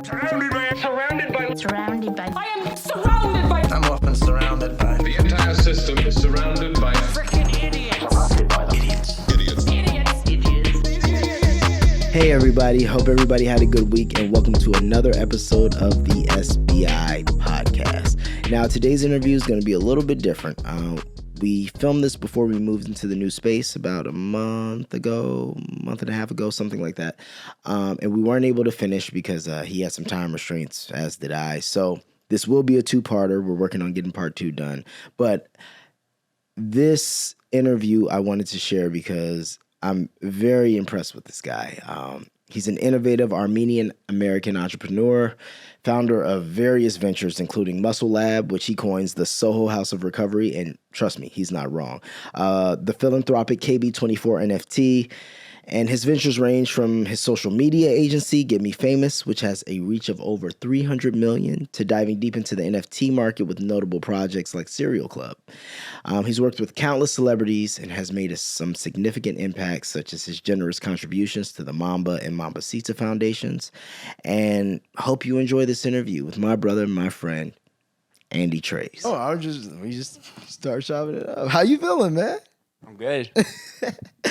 Surrounded by. I am surrounded by. I'm often surrounded by. The entire system is surrounded by Freaking idiots. Surrounded by them. idiots. Hey everybody, hope everybody had a good week and welcome to another episode of the S.B.I podcast. Now today's interview is going to be a little bit different. We filmed this before we moved into the new space about a month and a half ago, something like that. And we weren't able to finish because he had some time restraints, as did I. So this will be a two-parter. We're working on getting part 2 done. But this interview I wanted to share because I'm very impressed with this guy. He's an innovative Armenian-American entrepreneur, founder of various ventures, including Muscle Lab, which he coins the Soho House of Recovery, and trust me, he's not wrong. The philanthropic KB24 NFT, and his ventures range from his social media agency, Get Me Famous, which has a reach of over 300 million, to diving deep into the NFT market with notable projects like Serial Club. He's worked with countless celebrities and has made some significant impacts, such as his generous contributions to the Mamba and Mambasita Foundations. And hope you enjoy this interview with my brother and my friend, Andy Treys. Oh, we just start chopping it up. How you feeling, man? I'm good.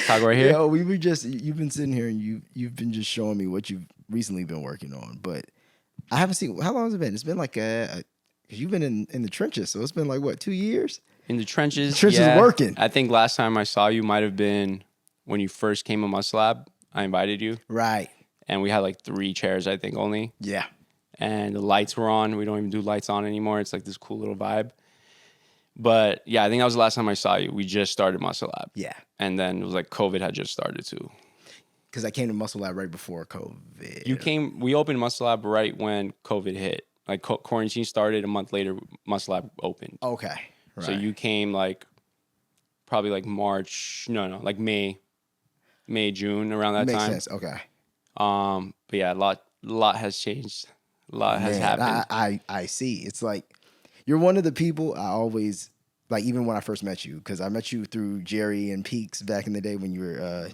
Talk right here. Yo, you've been sitting here and you've been just showing me what you've recently been working on, but I haven't seen. How long has it been? It's been like because you've been in the trenches, so it's been like what, 2 years? In the trenches. Working. I think last time I saw you might have been when you first came to Muscle Lab. I invited you. Right. And we had like 3 chairs, I think, only. Yeah. And the lights were on. We don't even do lights on anymore. It's like this cool little vibe. But yeah, I think that was the last time I saw you. We just started Muscle Lab. Yeah. And then it was like COVID had just started too. Because I came to Muscle Lab right before COVID. We opened Muscle Lab right when COVID hit. Like quarantine started, a month later, Muscle Lab opened. Okay. Right. So you came like probably like like May, June, around that Makes time. sense. Okay. But yeah, a lot has changed. A lot has happened. I see. It's like you're one of the people I always like, even when I first met you, because I met you through Jerry and Peaks back in the day when you were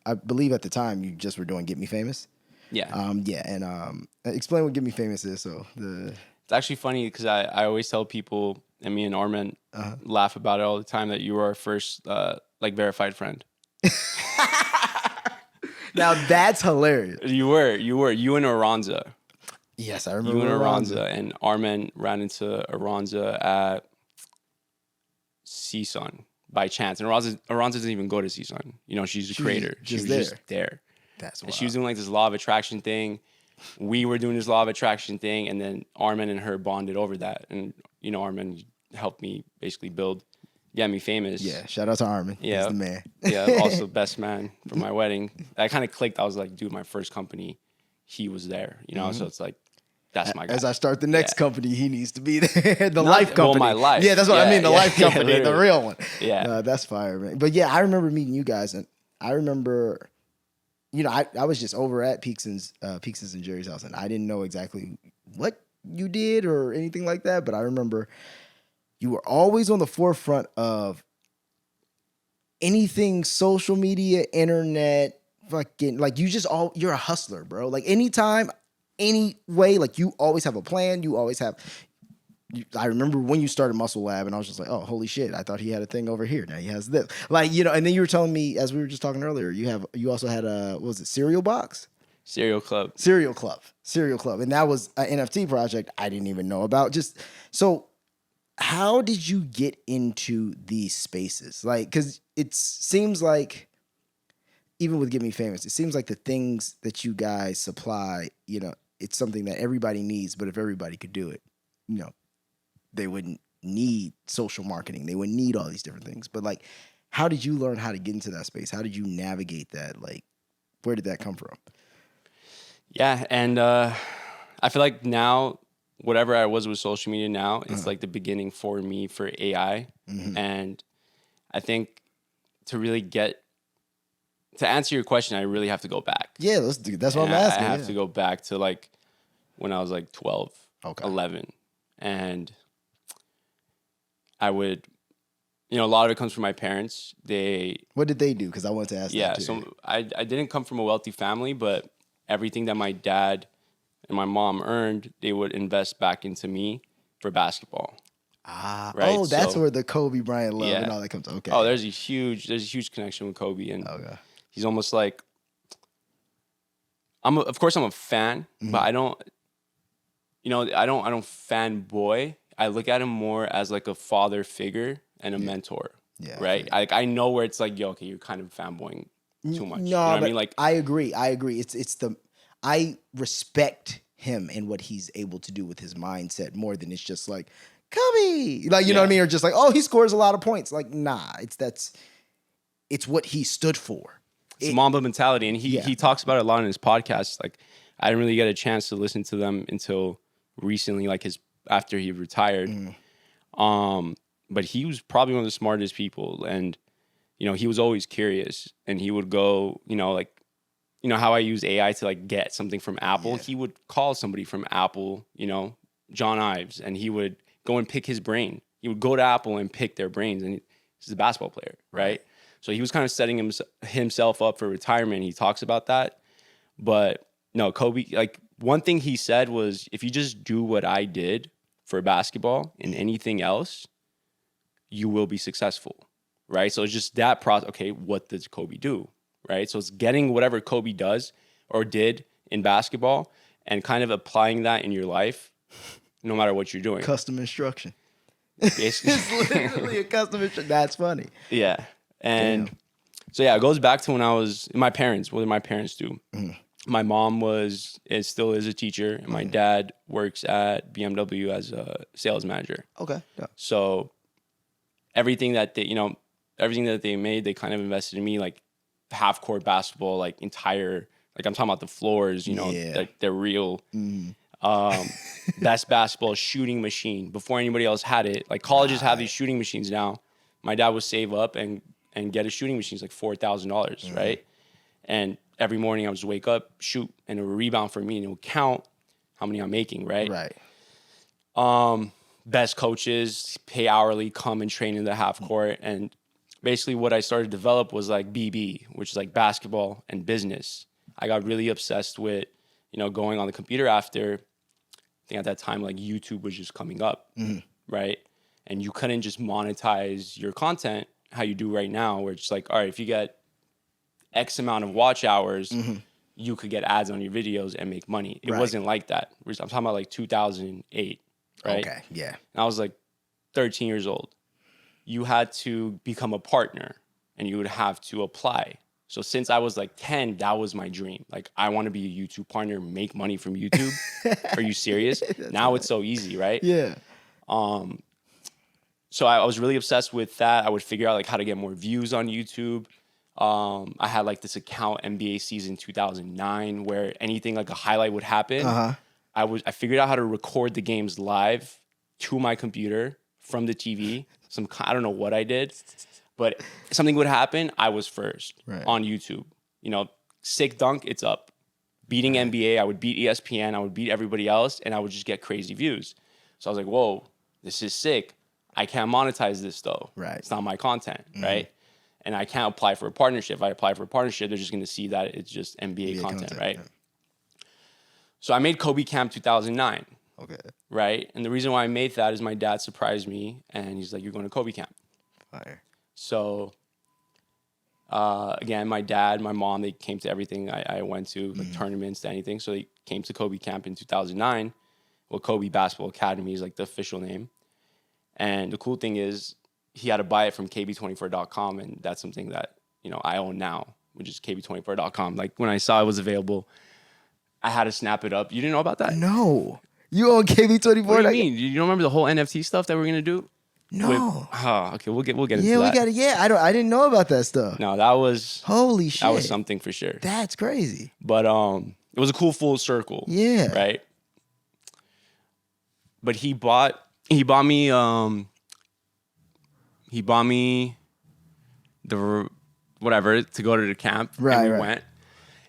I believe at the time you just were doing Get Me Famous. Yeah. And explain what Get Me Famous is. It's actually funny because I always tell people, and me and Armin laugh about it all the time, that you were our first like verified friend. Now that's hilarious. You were. You and Aranza. Yes, I remember. You and Aranza. And Armin ran into Aranza at CSUN by chance. And Aranza doesn't even go to CSUN. You know, she's a creator. She was just there. That's wild. And she was doing like this law of attraction thing. We were doing this law of attraction thing. And then Armin and her bonded over that. And, you know, Armin helped me basically build Get Me Famous. Yeah, shout out to Armin. Yeah. He's the man. Yeah, also best man for my wedding. That kind of clicked. I was like, dude, my first company, he was there. You know, so it's like, that's my guy. As I start the next company, he needs to be there. Life company. Well, my life. Yeah, that's what I mean. The life company, the real one. Yeah. That's fire, man. But yeah, I remember meeting you guys, and I remember, you know, I was just over at Peakson's and Jerry's house, and I didn't know exactly what you did or anything like that, but I remember you were always on the forefront of anything social media, internet, fucking, like you're a hustler, bro. Like anytime, any way, like you always have a plan. You always have. I remember when you started Muscle Lab, and I was just like, "Oh, holy shit! I thought he had a thing over here. Now he has this." Like, you know. And then you were telling me, as we were just talking earlier, you also had a, what was it, Cereal Box? Cereal Club, and that was an NFT project I didn't even know about. Just so, how did you get into these spaces? Like, because it seems like, even with Get Me Famous, it seems like the things that you guys supply, you know, it's something that everybody needs, but if everybody could do it, you know, they wouldn't need social marketing. They wouldn't need all these different things. But like, how did you learn how to get into that space? How did you navigate that? Like, where did that come from? Yeah, and I feel like now, whatever I was with social media now, it's like the beginning for me for AI. And I think to answer your question, I really have to go back. Yeah, let's do. That's what I'm asking. I have to go back to like when I was like 12, 11. And I would, you know, a lot of it comes from my parents. What did they do? Because I wanted to ask that too. So I didn't come from a wealthy family, but everything that my dad and my mom earned, they would invest back into me for basketball. Ah, Right, oh, that's so- where the Kobe Bryant love Yeah. and all that comes. Okay. Oh, there's a huge connection with Kobe, and Okay. he's almost like of course I'm a fan, but I don't fanboy. I look at him more as like a father figure and a mentor. Yeah, Right. I know where it's like, yo, okay, you're kind of fanboying too much. No, You know what I but mean? Like, I agree. I respect him and what he's able to do with his mindset more than it's just like Kobe, like you know what I Yeah. mean, or just like, oh, he scores a lot of points. Like, nah, it's what he stood for. it's Mamba mentality, and Yeah. he talks about it a lot in his podcast. Like, I didn't really get a chance to listen to them until recently, like after he retired. But he was probably one of the smartest people, and he was always curious, and he would go, like, how I use AI to like get something from Apple. He would call somebody from Apple, John Ives, and he would go and pick his brain. He would go to Apple and pick their brains, and he's a basketball player, right? So he was kind of setting himself up for retirement. He talks about that. But no, Kobe, like one thing he said was, if you just do what I did for basketball and anything else, you will be successful, right? So it's just that process. Okay, what does Kobe do, right? So it's getting whatever Kobe does or did in basketball and kind of applying that in your life, no matter what you're doing. Custom instruction. Basically. It's literally a custom instruction. That's funny. Yeah. And so, yeah, it goes back to when I was my parents. What did my parents do? My mom still is a teacher, and my dad works at BMW as a sales manager. Okay. Yeah. So everything that they made, they kind of invested in me, like half court basketball, like entire, like I'm talking about the floors, like they're real. Best basketball shooting machine before anybody else had it. Like colleges have these shooting machines now. My dad would save up and get a shooting machine. It's like $4,000, right? And every morning I would just wake up, shoot, and it would rebound for me, and it would count how many I'm making, right? Right. Best coaches pay hourly, come and train in the half court. And basically what I started to develop was like BB, which is like basketball and business. I got really obsessed with, going on the computer after, I think at that time, like YouTube was just coming up, right? And you couldn't just monetize your content how you do right now, where it's like, all right, if you get X amount of watch hours, you could get ads on your videos and make money. It wasn't like that. I'm talking about like 2008, right? Okay. Yeah. And I was like 13 years old. You had to become a partner and you would have to apply. So since I was like 10, that was my dream. Like, I want to be a YouTube partner, make money from YouTube. Are you serious? Now it's so easy, right? Yeah. So I was really obsessed with that. I would figure out like how to get more views on YouTube. I had like this account, NBA season 2009, where anything like a highlight would happen. I figured out how to record the games live to my computer from the TV. I don't know what I did, but something would happen. I was first on YouTube. Sick dunk, it's up. Beating NBA, I would beat ESPN, I would beat everybody else, and I would just get crazy views. So I was like, whoa, this is sick. I can't monetize this though. Right. It's not my content, right? And I can't apply for a partnership. If I apply for a partnership, they're just going to see that it's just NBA content, right? Yeah. So I made Kobe Camp 2009. Okay. Right? And the reason why I made that is my dad surprised me, and he's like, you're going to Kobe Camp. Fire. So, again, my dad, my mom, they came to everything I went to, like tournaments, to anything. So they came to Kobe Camp in 2009. Well, Kobe Basketball Academy is like the official name. And the cool thing is, he had to buy it from kb24.com, and that's something that, I own now, which is kb24.com. Like, when I saw it was available, I had to snap it up. You didn't know about that? No. You own KB24? What do you mean? You don't remember the whole NFT stuff that we're gonna do? No. Okay, we'll get into that. Yeah, we got it. Yeah, I didn't know about that stuff. No, that was holy shit. That was something for sure. That's crazy. But it was a cool full circle. Yeah. Right. But he bought me the whatever to go to the camp. Right. And we went,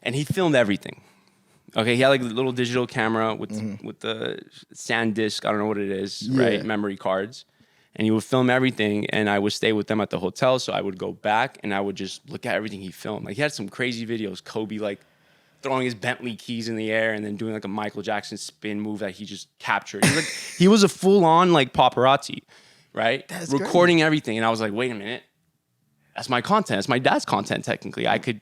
and he filmed everything. Okay, he had like a little digital camera with the SanDisk, I don't know what it is, right? Memory cards. And he would film everything, and I would stay with them at the hotel, so I would go back and I would just look at everything he filmed. Like, he had some crazy videos. Kobe, like, throwing his Bentley keys in the air and then doing like a Michael Jackson spin move that he just captured. He was a full on like paparazzi, right? That's recording crazy. everything. And I was like, wait a minute, that's my content. That's my dad's content. Technically, I could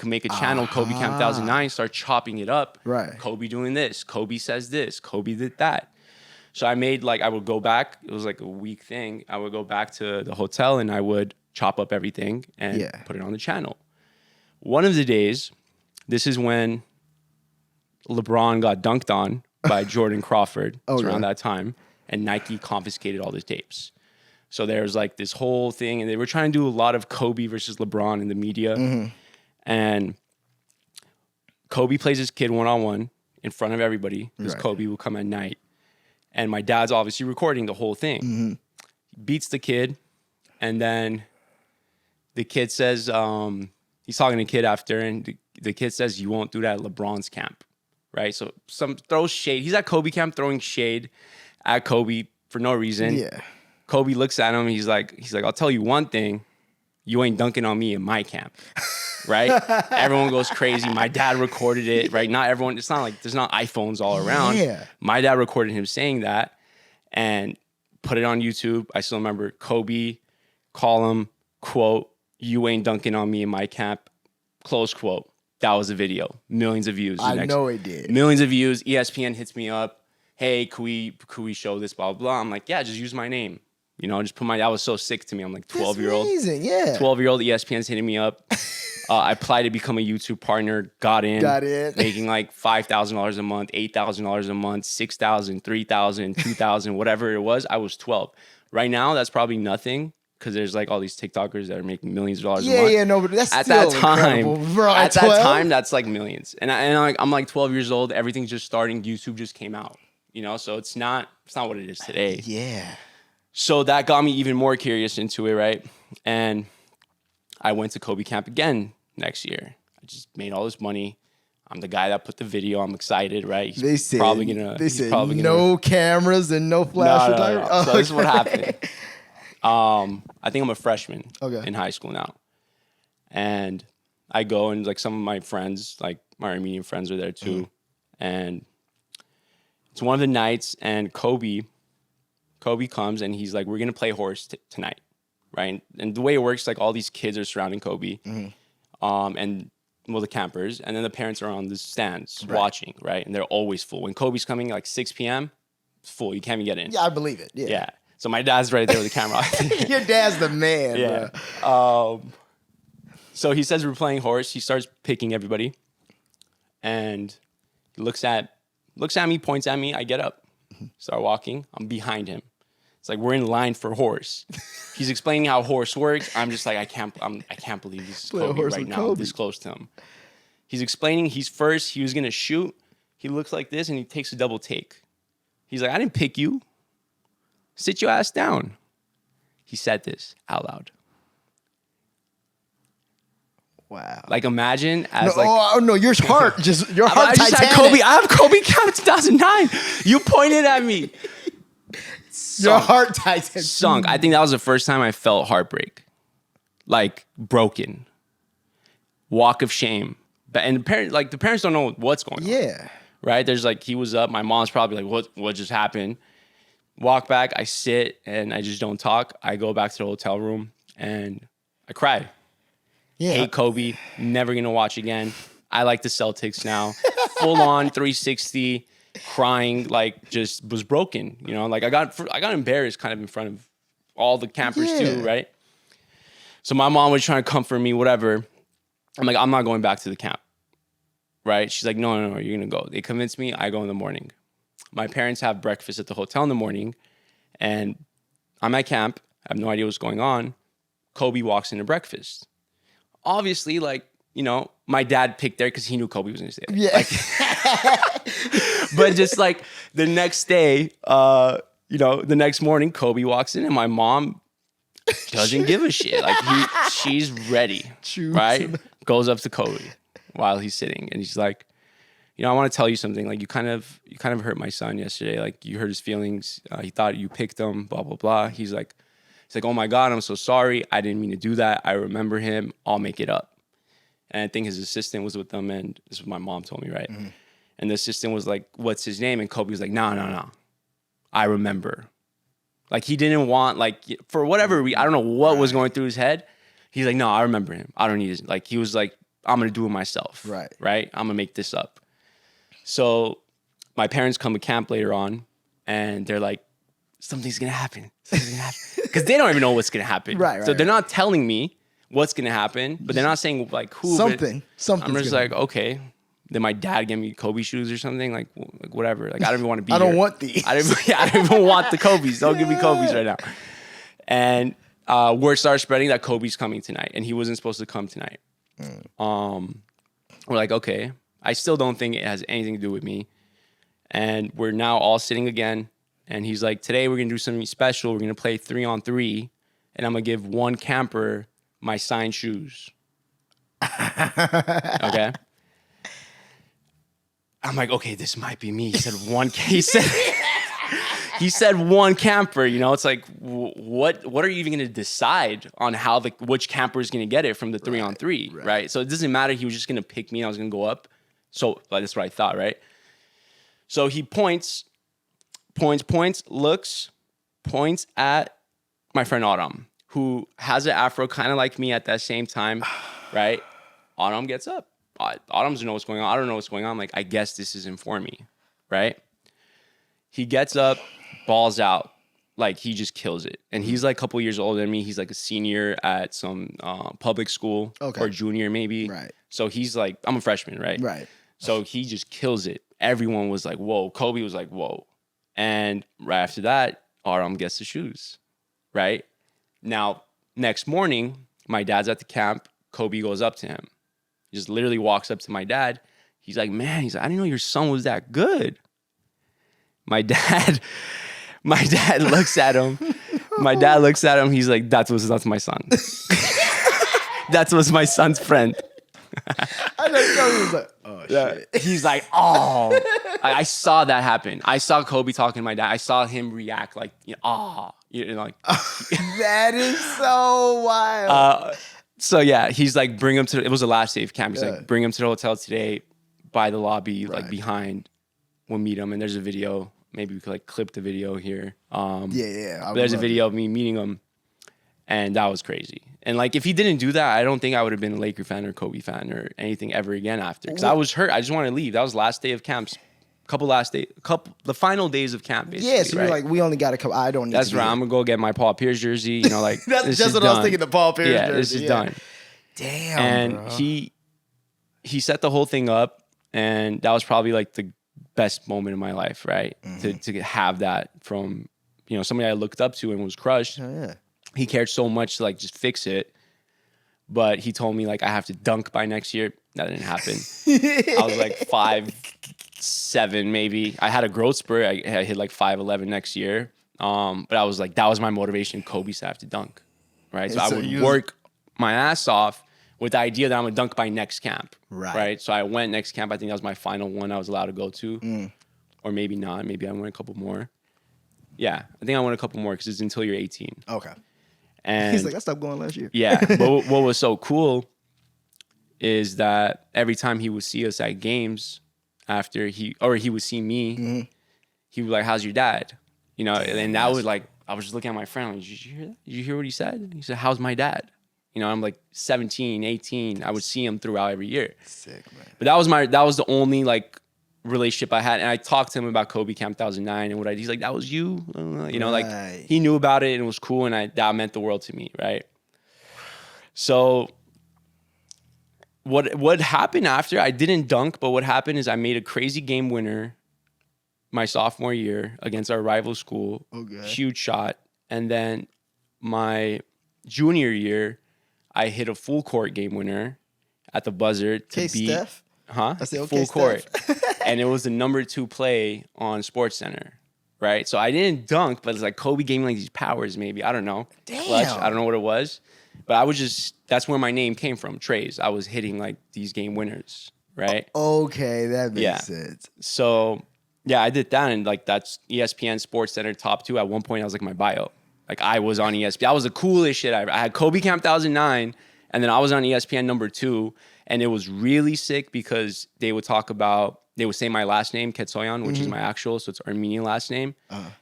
make a channel, Kobe Cam 2009, start chopping it up. Right. Kobe doing this. Kobe says this. Kobe did that. So I made like, I would go back. It was like a week thing. I would go back to the hotel and I would chop up everything and put it on the channel. One of the days, this is when LeBron got dunked on by Jordan Crawford. It's around that time. And Nike confiscated all the tapes. So there's like this whole thing. And they were trying to do a lot of Kobe versus LeBron in the media. And Kobe plays his kid one-on-one in front of everybody because Kobe will come at night. And my dad's obviously recording the whole thing. Beats the kid. And then the kid says, he's talking to the kid after, and the kid says, you won't do that at LeBron's camp, right? So throws shade. He's at Kobe camp throwing shade at Kobe for no reason. Yeah. Kobe looks at him. He's like, I'll tell you one thing. You ain't dunking on me in my camp, right? Everyone goes crazy. My dad recorded it, right? Not everyone. It's not like there's not iPhones all around. Yeah. My dad recorded him saying that and put it on YouTube. I still remember Kobe, column, quote, you ain't dunking on me in my camp, close quote. That was the video. Millions of views. I know it did. Millions of views. ESPN hits me up. Hey, could we show this, blah, blah, blah. I'm like, yeah, just use my name. You know, just put that was so sick to me. I'm like 12-year-old. Amazing, yeah. 12-year-old ESPN's hitting me up. I applied to become a YouTube partner, got in. Making like $5,000 a month, $8,000 a month, $6,000, $3,000, $2,000, whatever it was. I was 12. Right now, that's probably nothing because there's like all these TikTokers that are making millions of dollars a month. Yeah, no, but that's at still that time, incredible, bro. at 12? that time, that's like millions. And I'm like 12 years old. Everything's just starting. YouTube just came out, you know. So it's not what it is today. Yeah. So that got me even more curious into it, right? And I went to Kobe camp again next year. I just made all this money. I'm the guy that put the video. I'm excited, right? They said no cameras and no flash. No. Oh, so this is what happened. I think I'm a freshman in high school now. And I go and like some of my friends, like my Armenian friends are there too. And it's one of the nights and Kobe comes and he's like, we're going to play horse tonight, right? And the way it works, like all these kids are surrounding Kobe and, well, the campers. And then the parents are on the stands watching, right? And they're always full. When Kobe's coming like 6 p.m., it's full. You can't even get in. Yeah, I believe it. Yeah. So my dad's right there with the camera. Your dad's the man, yeah. bro. So he says we're playing horse. He starts picking everybody. And he looks at me, points at me. I get up, start walking. I'm behind him. It's like we're in line for horse. He's explaining how horse works. I'm just like, I can't believe this is Kobe right now, this close to him. He's explaining he was gonna shoot. He looks like this and he takes a double take. He's like, I didn't pick you. Sit your ass down. He said this out loud. Wow. Like imagine as your heart your heart. I just had Kobe. I have Kobe Cam 2009. You pointed at me. Your heart Titan sunk. I think that was the first time I felt heartbreak, like broken, walk of shame. And the parents don't know what's going on. Yeah. Right. There's like he was up. My mom's probably like, what just happened? Walk back. I sit and I just don't talk. I go back to the hotel room and I cry. Yeah. Hate Kobe. Never gonna watch again. I like the Celtics now. Full on 360. Crying, like just was broken, you know, like I got embarrassed kind of in front of all the campers too, right? So my mom was trying to comfort me, whatever. I'm like, I'm not going back to the camp, right? She's like, no, you're gonna go. They convinced me. I go in the morning. My parents have breakfast at the hotel in the morning, and I'm at camp. I have no idea what's going on. Kobe walks into breakfast. Obviously, like, you know, my dad picked there because he knew Kobe was gonna stay there. Yeah. Like, but just like the next day, the next morning, Kobe walks in and my mom doesn't give a shit. Like she's ready, right? Goes up to Kobe while he's sitting and he's like, you know, I want to tell you something. Like you kind of hurt my son yesterday. Like you hurt his feelings. He thought you picked him, blah, blah, blah. He's like, oh my God, I'm so sorry. I didn't mean to do that. I remember him. I'll make it up. And I think his assistant was with them, and this is what my mom told me, right? And the assistant was like, "What's his name?" And Kobe was like, "No. I remember." Like he didn't want, like, for whatever reason, I don't know what was going through his head. He's like, "No, I remember him. I don't need his." Like he was like, "I'm gonna do it myself." Right. I'm gonna make this up. So my parents come to camp later on, and they're like, something's gonna happen. Because they don't even know what's gonna happen. So they're not telling me what's gonna happen, but they're not saying like who. Something. I'm just like, okay. Then my dad gave me Kobe shoes or something, like whatever. Like I don't even want to be I don't here. want these. I don't even want the Kobe's. Don't give me Kobe's right now. And word started spreading that Kobe's coming tonight, and he wasn't supposed to come tonight. We're like, okay. I still don't think it has anything to do with me. And we're now all sitting again. And he's like, today we're going to do something special. We're going to play 3-on-3. And I'm going to give one camper my signed shoes. Okay. I'm like, okay, this might be me. He said he said one camper, you know, it's like, what are you even going to decide on how which camper is going to get it from the 3-on-3, right? So it doesn't matter. He was just going to pick me and I was going to go up. So like, that's what I thought, right? So he points, points at my friend Autumn, who has an afro kind of like me at that same time, right? Autumn gets up. Autumn doesn't know what's going on. I don't know what's going on. I'm like, I guess this isn't for me, right? He gets up, balls out, like he just kills it. And he's like a couple years older than me. He's like a senior at some public school or junior maybe. Right. So he's like, I'm a freshman, right? Right. So he just kills it. Everyone was like, whoa. Kobe was like, whoa. And right after that, Autumn gets the shoes, right? Now, next morning, my dad's at the camp. Kobe goes up to him. He just literally walks up to my dad. He's like, man, I didn't know your son was that good. My dad looks at him. He's like, that's my son. That was my son's friend. I know Kobe was like, oh, shit. He's like, oh. I saw that happen. I saw Kobe talking to my dad. I saw him react like, like. That is so wild. So yeah, he's like, bring him to. It was the last day of camp. He's like, bring him to the hotel today, by the lobby, like behind. We'll meet him, and there's a video. Maybe we could like clip the video here. Yeah. There's a video of me meeting him, and that was crazy. And like, if he didn't do that, I don't think I would have been a Laker fan or Kobe fan or anything ever again after. Because I was hurt. I just wanted to leave. That was last day of camps. The final days of camp, basically. Yeah, so you're like, we only got a couple. I don't need That's to right. I'm going to go get my Paul Pierce jersey. You know, like, that's just what I was thinking, the Paul Pierce jersey. Yeah, this is done. Damn, and bro. he set the whole thing up, and that was probably like the best moment in my life, right? To have that from, somebody I looked up to and was crushed. Oh, yeah. He cared so much to like just fix it. But he told me like I have to dunk by next year. That didn't happen. I was like 5'7" maybe. I had a growth spurt. I hit like 5'11" next year. But I was like, that was my motivation. Kobe said I have to dunk, right? So I would work my ass off with the idea that I'm gonna dunk by next camp, right? So I went next camp. I think that was my final one I was allowed to go to, or maybe not. Maybe I went a couple more. Yeah, I think I went a couple more because it's until you're 18. Okay. And he's like, I stopped going last year. Yeah, but what was so cool is that every time he would see us at games after he would see me, he would be like, how's your dad? And that was like, I was just looking at my friend, like, did you hear that? Did you hear what he said? He said, how's my dad? I'm like 17, 18. I would see him throughout every year. Sick, man. But that was the only like relationship I had. And I talked to him about Kobe Camp 2009 and he's like, that was you? Like he knew about it and it was cool. And that meant the world to me, right? So what happened after, I didn't dunk, but what happened is I made a crazy game winner my sophomore year against our rival school. Okay. Huge shot. And then my junior year, I hit a full court game winner at the buzzer to beat Steph? I said, okay, full court. Steph. And it was the number 2 play on SportsCenter, right? So I didn't dunk, but it's like Kobe gave me like these powers maybe. I don't know. Damn. Clutch. I don't know what it was. But that's where my name came from, Treys. I was hitting like these game winners, right? Okay, that makes sense. So yeah, I did that, and like that's ESPN SportsCenter top 2. At one point, I was like my bio. Like I was on ESPN. That was the coolest shit I had Kobe Camp 2009, and then I was on ESPN number 2, And it was really sick because they would say my last name, Ketsoyan, which is my actual, so it's Armenian last name.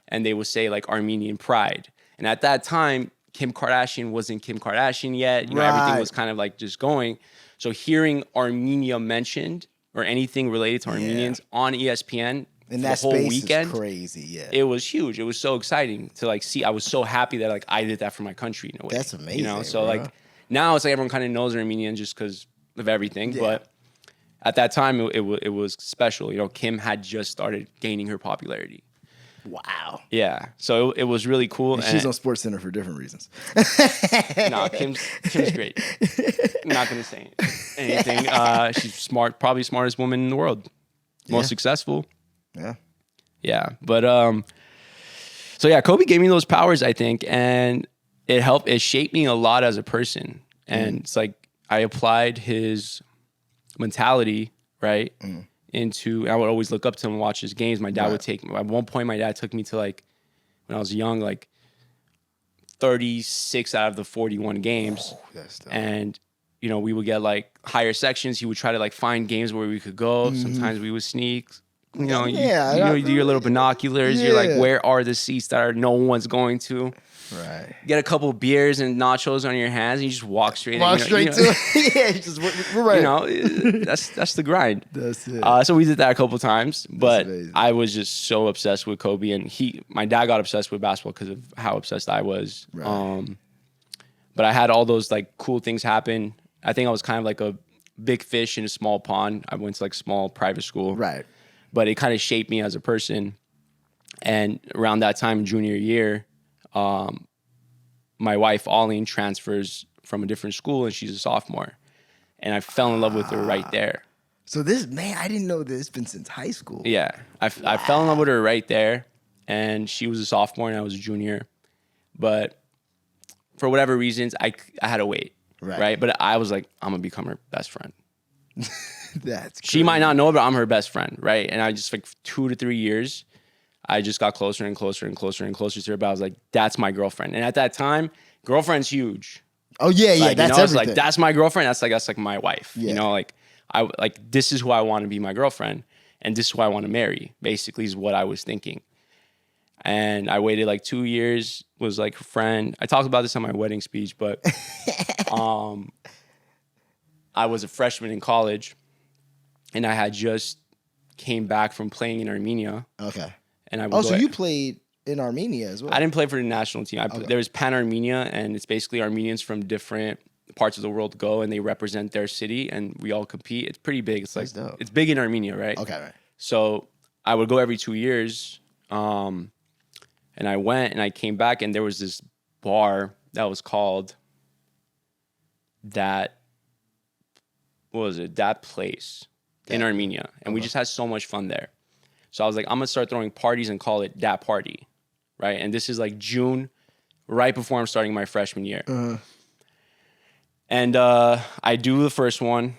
And they would say like Armenian pride. And at that time, Kim Kardashian wasn't Kim Kardashian yet. You know, everything was kind of like just going. So hearing Armenia mentioned or anything related to Armenians on ESPN And for that the whole space weekend, is crazy. Yeah, it was huge. It was so exciting to like see. I was so happy that like I did that for my country in a way. That's amazing, You know, so bro. like now it's like everyone kind of knows Armenian just because of everything. But at that time, it was special. You know, Kim had just started gaining her popularity. wow. Yeah, so it was really cool. And she's on Sports Center for different reasons. Nah, Kim's great. I'm not gonna say anything. She's smart, probably smartest woman in the world, most successful. Yeah. Yeah, but so yeah, Kobe gave me those powers, I think, and it helped. It shaped me a lot as a person, and it's like I applied his mentality right into. I would always look up to him and watch his games. My dad would take me. At one point, my dad took me to like when I was young, like 36 out of the 41 games, That's dope. and you know we would get like higher sections. He would try to like find games where we could go. Sometimes we would sneak. You know, you do your little binoculars. You're like, where are the seats that no one's going to? Right. Get a couple beers and nachos on your hands, and you just walk straight. Walk in, straight to it. Yeah, just we're right. You know, that's the grind. That's it. So we did that a couple times, but amazing. I was just so obsessed with Kobe, and my dad got obsessed with basketball because of how obsessed I was. Right. But I had all those like cool things happen. I think I was kind of like a big fish in a small pond. I went to like small private school. Right. But it kind of shaped me as a person. And around that time, junior year, my wife, Auline, transfers from a different school and she's a sophomore. And I fell in love with her right there. So this, man, I didn't know this. It's been since high school. Yeah. I fell in love with her right there. And she was a sophomore and I was a junior. But for whatever reasons, I had to wait. Right. But I was like, I'm going to become her best friend. That's She might not know it, but I'm her best friend, right? And I just like 2 to 3 years, I just got closer and closer and closer and closer to her. But I was like, that's my girlfriend. And at that time, girlfriend's huge. Oh yeah, yeah. Like, That's you know, it's everything. like that's my girlfriend. That's like my wife. Yeah. You know, like this is who I want to be my girlfriend, and this is who I want to marry. Basically, is what I was thinking. And I waited like 2 years. Was like a friend. I talked about this on my wedding speech, but I was a freshman in college. And I had just came back from playing in Armenia. Okay. And I would Oh, go so you played in Armenia as well? I didn't play for the national team. There was Pan Armenia, and it's basically Armenians from different parts of the world go and they represent their city, and we all compete. It's pretty big. It's like it's big in Armenia, right? Okay, right. So I would go every 2 years, and I went and I came back, and there was this bar that was called That Place in Armenia, and we just had so much fun there. So I was like, I'm gonna start throwing parties and call it Dat Party, right? And this is like June, right before I'm starting my freshman year. And I do the first one,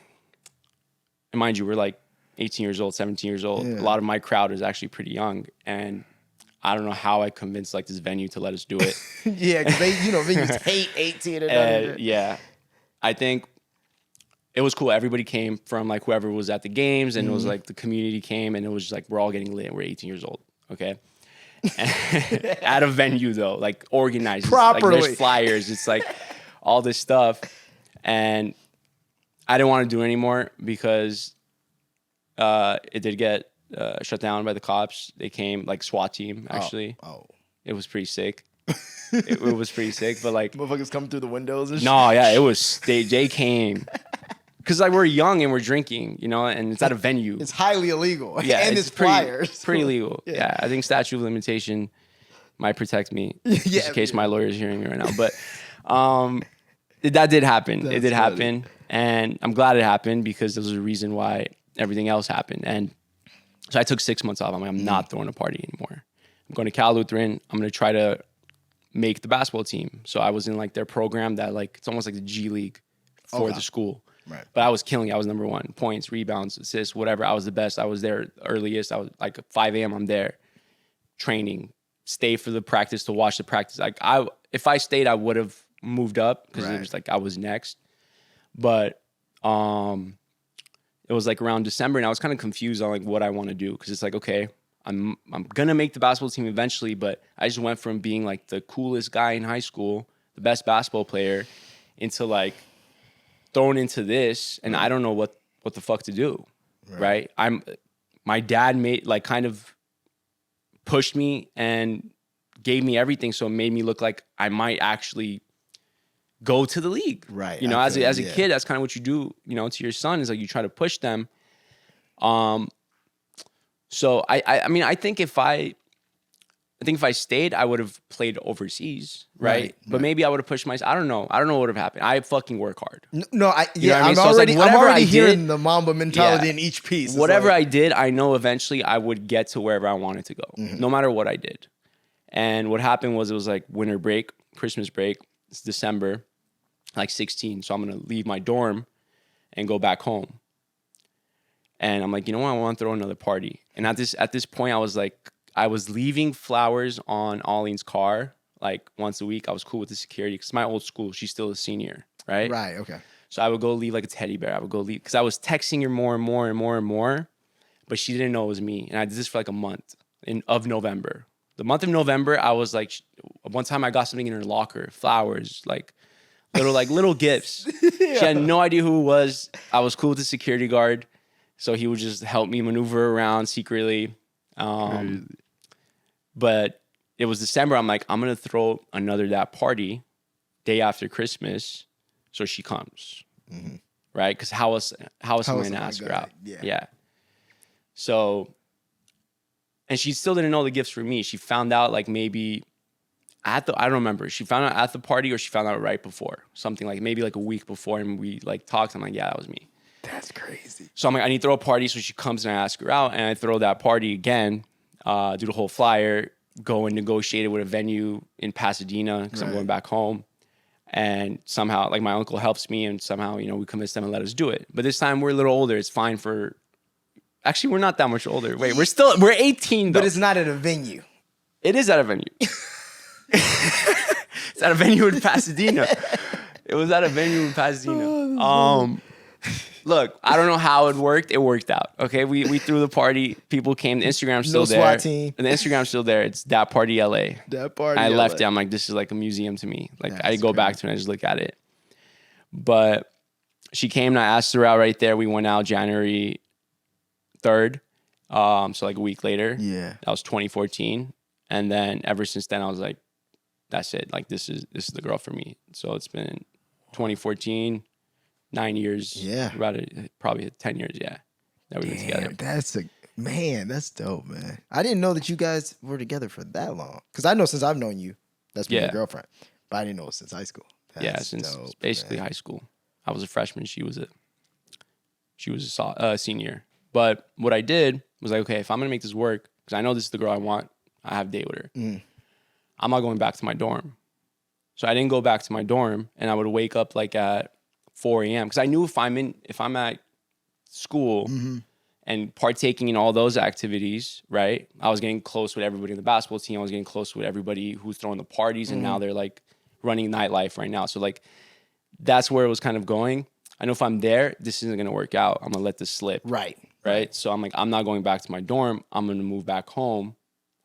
and mind you, we're like 18 years old, 17 years old. A lot of my crowd is actually pretty young, and I don't know how I convinced like this venue to let us do it. Yeah, because they, venues hate 18 and under. Yeah, I think it was cool. Everybody came from like whoever was at the games, and it was like the community came, and it was just like we're all getting lit. We're 18 years old, okay? At a venue though, like organized properly. Like, there's flyers. It's like all this stuff, and I didn't want to do it anymore because it did get shut down by the cops. They came like SWAT team actually. Oh. It was pretty sick. It was pretty sick, but like Motherfuckers coming through the windows and shit. no, yeah, it was they came. Because like we're young and we're drinking, and it's at a venue. It's highly illegal. Yeah, and it's flyers. It's pretty illegal. Yeah, I think statute of limitation might protect me, Yeah, just in case my lawyer is hearing me right now. But that did happen. It did happen, and I'm glad it happened because there was a reason why everything else happened. And so I took 6 months off. I'm like, I'm not throwing a party anymore. I'm going to Cal Lutheran. I'm going to try to make the basketball team. So I was in like their program that like it's almost like the G League for the school. Right. But I was killing it. I was number one. Points, rebounds, assists, whatever. I was the best. I was there earliest. I was like 5 a.m. I'm there training. Stay for the practice to watch the practice. Like if I stayed, I would have moved up because it was like I was next. But It was like around December, and I was kind of confused on like what I want to do, because it's like, okay, I'm gonna make the basketball team eventually, but I just went from being like the coolest guy in high school, the best basketball player, into like thrown into this, and I don't know what the fuck to do. Right? My dad made like kind of pushed me and gave me everything, so it made me look like I might actually go to the league. Right. You know, as a kid, that's kind of what you do, you know, to your son, is like you try to push them. So I mean, I think if I stayed, I would have played overseas, right? But maybe I would have pushed myself. I don't know what would have happened. I fucking work hard. No, I mean? So it's like, I'm whatever already I hearing did- the Mamba mentality in each piece. It's Whatever like, I did, I know eventually I would get to wherever I wanted to go, no matter what I did. And what happened was, it was like winter break, Christmas break. It's December, like 16. So I'm going to leave my dorm and go back home. And I'm like, you know what? I want to throw another party. And at this point, I was like, I was leaving flowers on Auleen's car like once a week. I was cool with the security, because my old school, she's still a senior, right? right, okay. So I would go leave like a teddy bear. I would go leave, because I was texting her more and more and more and more, but she didn't know it was me. And I did this for like a month of November. The month of November, I was like, one time I got something in her locker, flowers, like little gifts. She had no idea who it was. I was cool with the security guard, so he would just help me maneuver around secretly. But it was December. I'm like, I'm gonna throw another that party day after Christmas, so she comes, right? Because how else am I gonna ask her out? Yeah. So, and she still didn't know the gifts for me. She found out like maybe I don't remember. She found out at the party, or she found out right before, something like maybe like a week before, and we like talked. I'm like, yeah, that was me. That's crazy. So I'm like, I need to throw a party. So she comes and I ask her out, and I throw that party again, do the whole flyer, go and negotiate it with a venue in Pasadena, because I'm going back home. And somehow, like, my uncle helps me, and somehow, you know, we convince them to let us do it. But this time we're a little older. It's fine for, actually, we're not that much older. Wait, we're 18 though. But it's not at a venue. It is at a venue. It's at a venue in Pasadena. It was at a venue in Pasadena. Look, I don't know how it worked. It worked out. Okay, we threw the party. People came. The Instagram's still there. SWAT team. And the Instagram's still there. It's that party LA. That party. I left it. I'm like, this is like a museum to me. Like, I go back to it and I just look at it. But she came and I asked her out right there. We went out January 3rd. So like a week later. Yeah. That was 2014. And then ever since then, I was like, that's it. Like, this is the girl for me. So it's been 2014, 9 years. Yeah. Probably 10 years. Yeah. That we've been together. That's dope, man. I didn't know that you guys were together for that long. Because I know since I've known you, that's been your girlfriend. But I didn't know it since high school. That's since dope, basically man. high school. I was a freshman. She was a senior. But what I did was like, okay, if I'm going to make this work, because I know this is the girl I want, I have a date with her. I'm not going back to my dorm. So I didn't go back to my dorm, and I would wake up like at 4 a.m. Because I knew if I'm at school and partaking in all those activities, right? I was getting close with everybody in the basketball team. I was getting close with everybody who's throwing the parties, and now they're like running nightlife right now. So like, that's where it was kind of going. I know if I'm there, this isn't going to work out. I'm going to let this slip. Right. So I'm like, I'm not going back to my dorm. I'm going to move back home.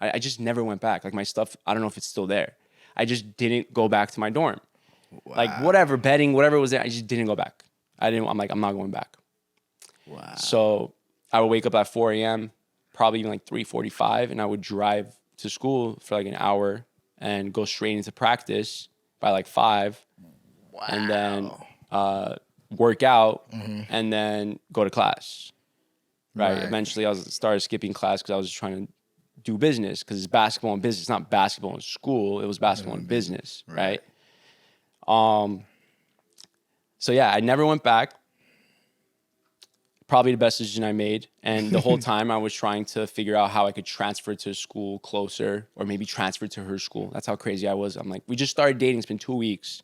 I just never went back. Like, my stuff, I don't know if it's still there. I just didn't go back to my dorm. Wow. Like, whatever, bedding, whatever was there, I just didn't go back. I'm like, I'm not going back. Wow. So I would wake up at 4 a.m., probably even like 3:45, and I would drive to school for like an hour and go straight into practice by like 5. Wow. And then work out and then go to class. Right. Eventually, I started skipping class because I was just trying to do business, because it's basketball and business. It's not basketball and school. It was basketball and business. Right. So yeah, I never went back. Probably the best decision I made. And the whole time I was trying to figure out how I could transfer to a school closer, or maybe transfer to her school. That's how crazy I was. I'm like, we just started dating. It's been 2 weeks.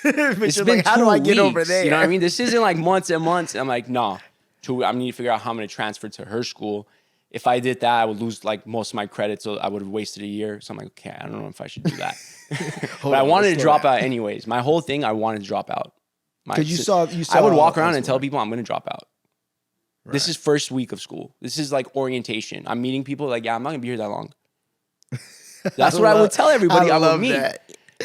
It's been like, how do I get over there? You know what I mean? This isn't like months and months. I'm like, no. I need to figure out how I'm going to transfer to her school. If I did that, I would lose like most of my credits, so I would have wasted a year. So I'm like, okay, I don't know if I should do that. But I wanted to drop out anyways. My whole thing, I wanted to drop out. Because you saw. I would walk around and elsewhere. tell people I'm going to drop out. This is first week of school. This is like orientation. I'm meeting people like, yeah, I'm not going to be here that long. That's what I would tell everybody I would meet.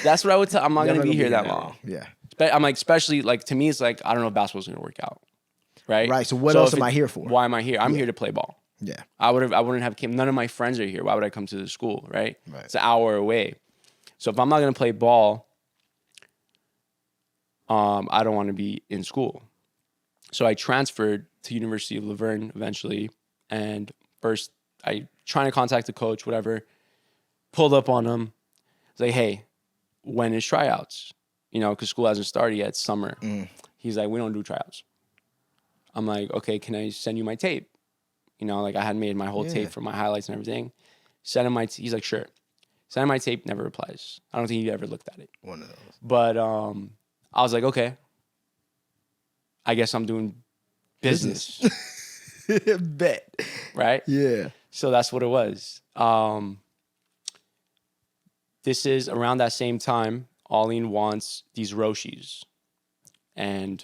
That's what I would tell. I'm not going to be here that long. Yeah. I'm like, especially like to me, it's like, I don't know if basketball's going to work out. Right. Right. So what else if am I here for? Why am I here? I'm here to play ball. Yeah. I wouldn't have came. None of my friends are here. Why would I come to the school? Right. Right. It's an hour away. So if I'm not going to play ball, I don't want to be in school. So I transferred to University of Laverne eventually. And first I trying to contact the coach, whatever, pulled up on him. It's like, hey, when is tryouts? You know, because school hasn't started yet. It's summer. He's like, we don't do tryouts. I'm like, okay, can I send you my tape? You know, like I had made my whole tape for my highlights and everything. Send him he's like, sure. Send him my tape, never replies. I don't think he ever looked at it. One of those. But I was like, okay. I guess I'm doing business. Bet. Right? Yeah. So that's what it was. This is around that same time, Arlene wants these Roshis. And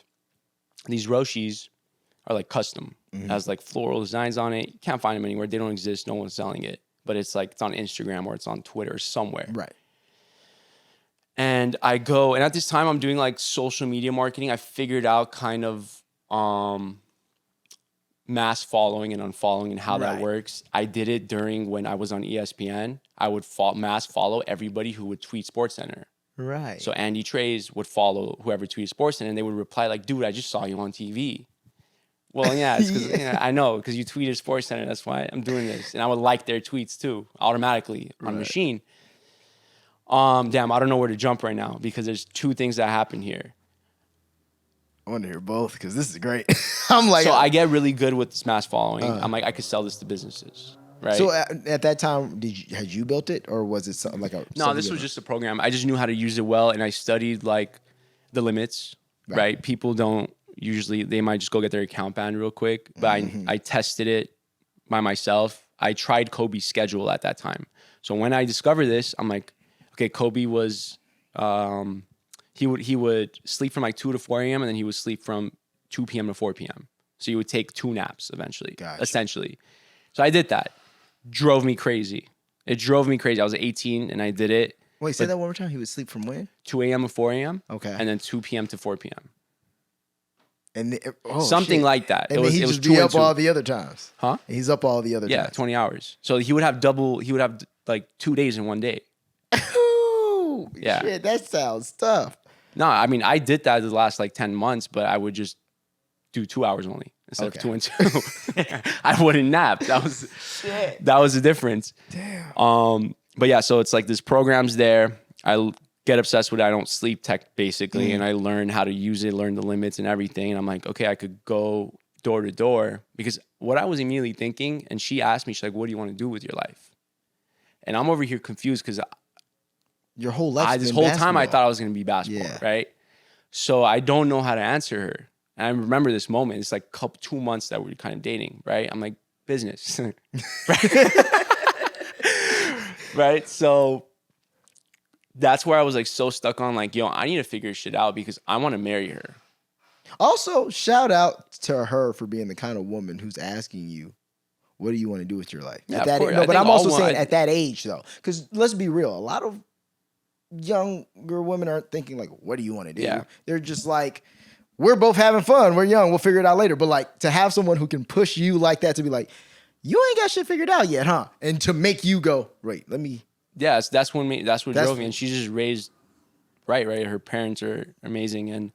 these Roshis are like custom. It has like floral designs on it. You can't find them anywhere. They don't exist. No one's selling it. But it's like, it's on Instagram or it's on Twitter or somewhere. Right. And I go, and at this time I'm doing like social media marketing. I figured out kind of mass following and unfollowing and how that works. I did it during when I was on ESPN. I would mass follow everybody who would tweet SportsCenter. Right. So Andy Treys would follow whoever tweeted SportsCenter, and they would reply like, dude, I just saw you on TV. Well, yeah, it's because I know, because you tweeted SportsCenter. That's why I'm doing this. And I would like their tweets too, automatically on machine. Damn, I don't know where to jump right now because there's two things that happen here. I want to hear both because this is great. I'm like, so I get really good with this mass following. I'm like, I could sell this to businesses, right? So at that time, had you built it or was it something like a? No, this was just a program. I just knew how to use it well, and I studied like the limits, right? People don't usually, they might just go get their account banned real quick, but I tested it by myself. I tried Kobe's schedule at that time. So when I discovered this, I'm like, okay, Kobe was, he would sleep from like 2 to 4 a.m. and then he would sleep from 2 p.m. to 4 p.m. So you would take 2 naps eventually, essentially. So I did that. Drove me crazy. It drove me crazy. I was 18 and I did it. Wait, say that one more time. He would sleep from when? 2 a.m. to 4 a.m. Okay. And then 2 p.m. to 4 p.m. And something like that. And it was, he'd it was just be 2 and up 2. all the other times. Huh? He's up all the other Yeah, times. 20 hours. So he would have like 2 days in one day. Ooh, Yeah. shit, that sounds tough. No, I mean, I did that the last like 10 months, but I would just do 2 hours only instead of 2 and 2. I wouldn't nap. That was the difference. Damn. But yeah, so it's like this program's there. I get obsessed with it. I don't sleep tech basically, and I learn how to use it, learn the limits and everything. And I'm like, okay, I could go door to door because what I was immediately thinking, and she asked me, she's like, what do you want to do with your life? And I'm over here confused because Your whole life. this whole time I thought I was going to be basketball, right? So I don't know how to answer her. And I remember this moment. It's like 2 months that we're kind of dating, right? I'm like, business. Right? So that's where I was like so stuck on like, yo, I need to figure shit out because I want to marry her. Also, shout out to her for being the kind of woman who's asking you, what do you want to do with your life? Yeah, At of that course. no, I but think I'm also all saying one- at that age though, because let's be real, a lot of younger women aren't thinking like, what do you want to do? Yeah. They're just like, we're both having fun. We're young. We'll figure it out later. But like to have someone who can push you like that to be like, you ain't got shit figured out yet, huh? And to make you go, wait, let me. Yeah, that's what drove me. And she's just raised right. Her parents are amazing. And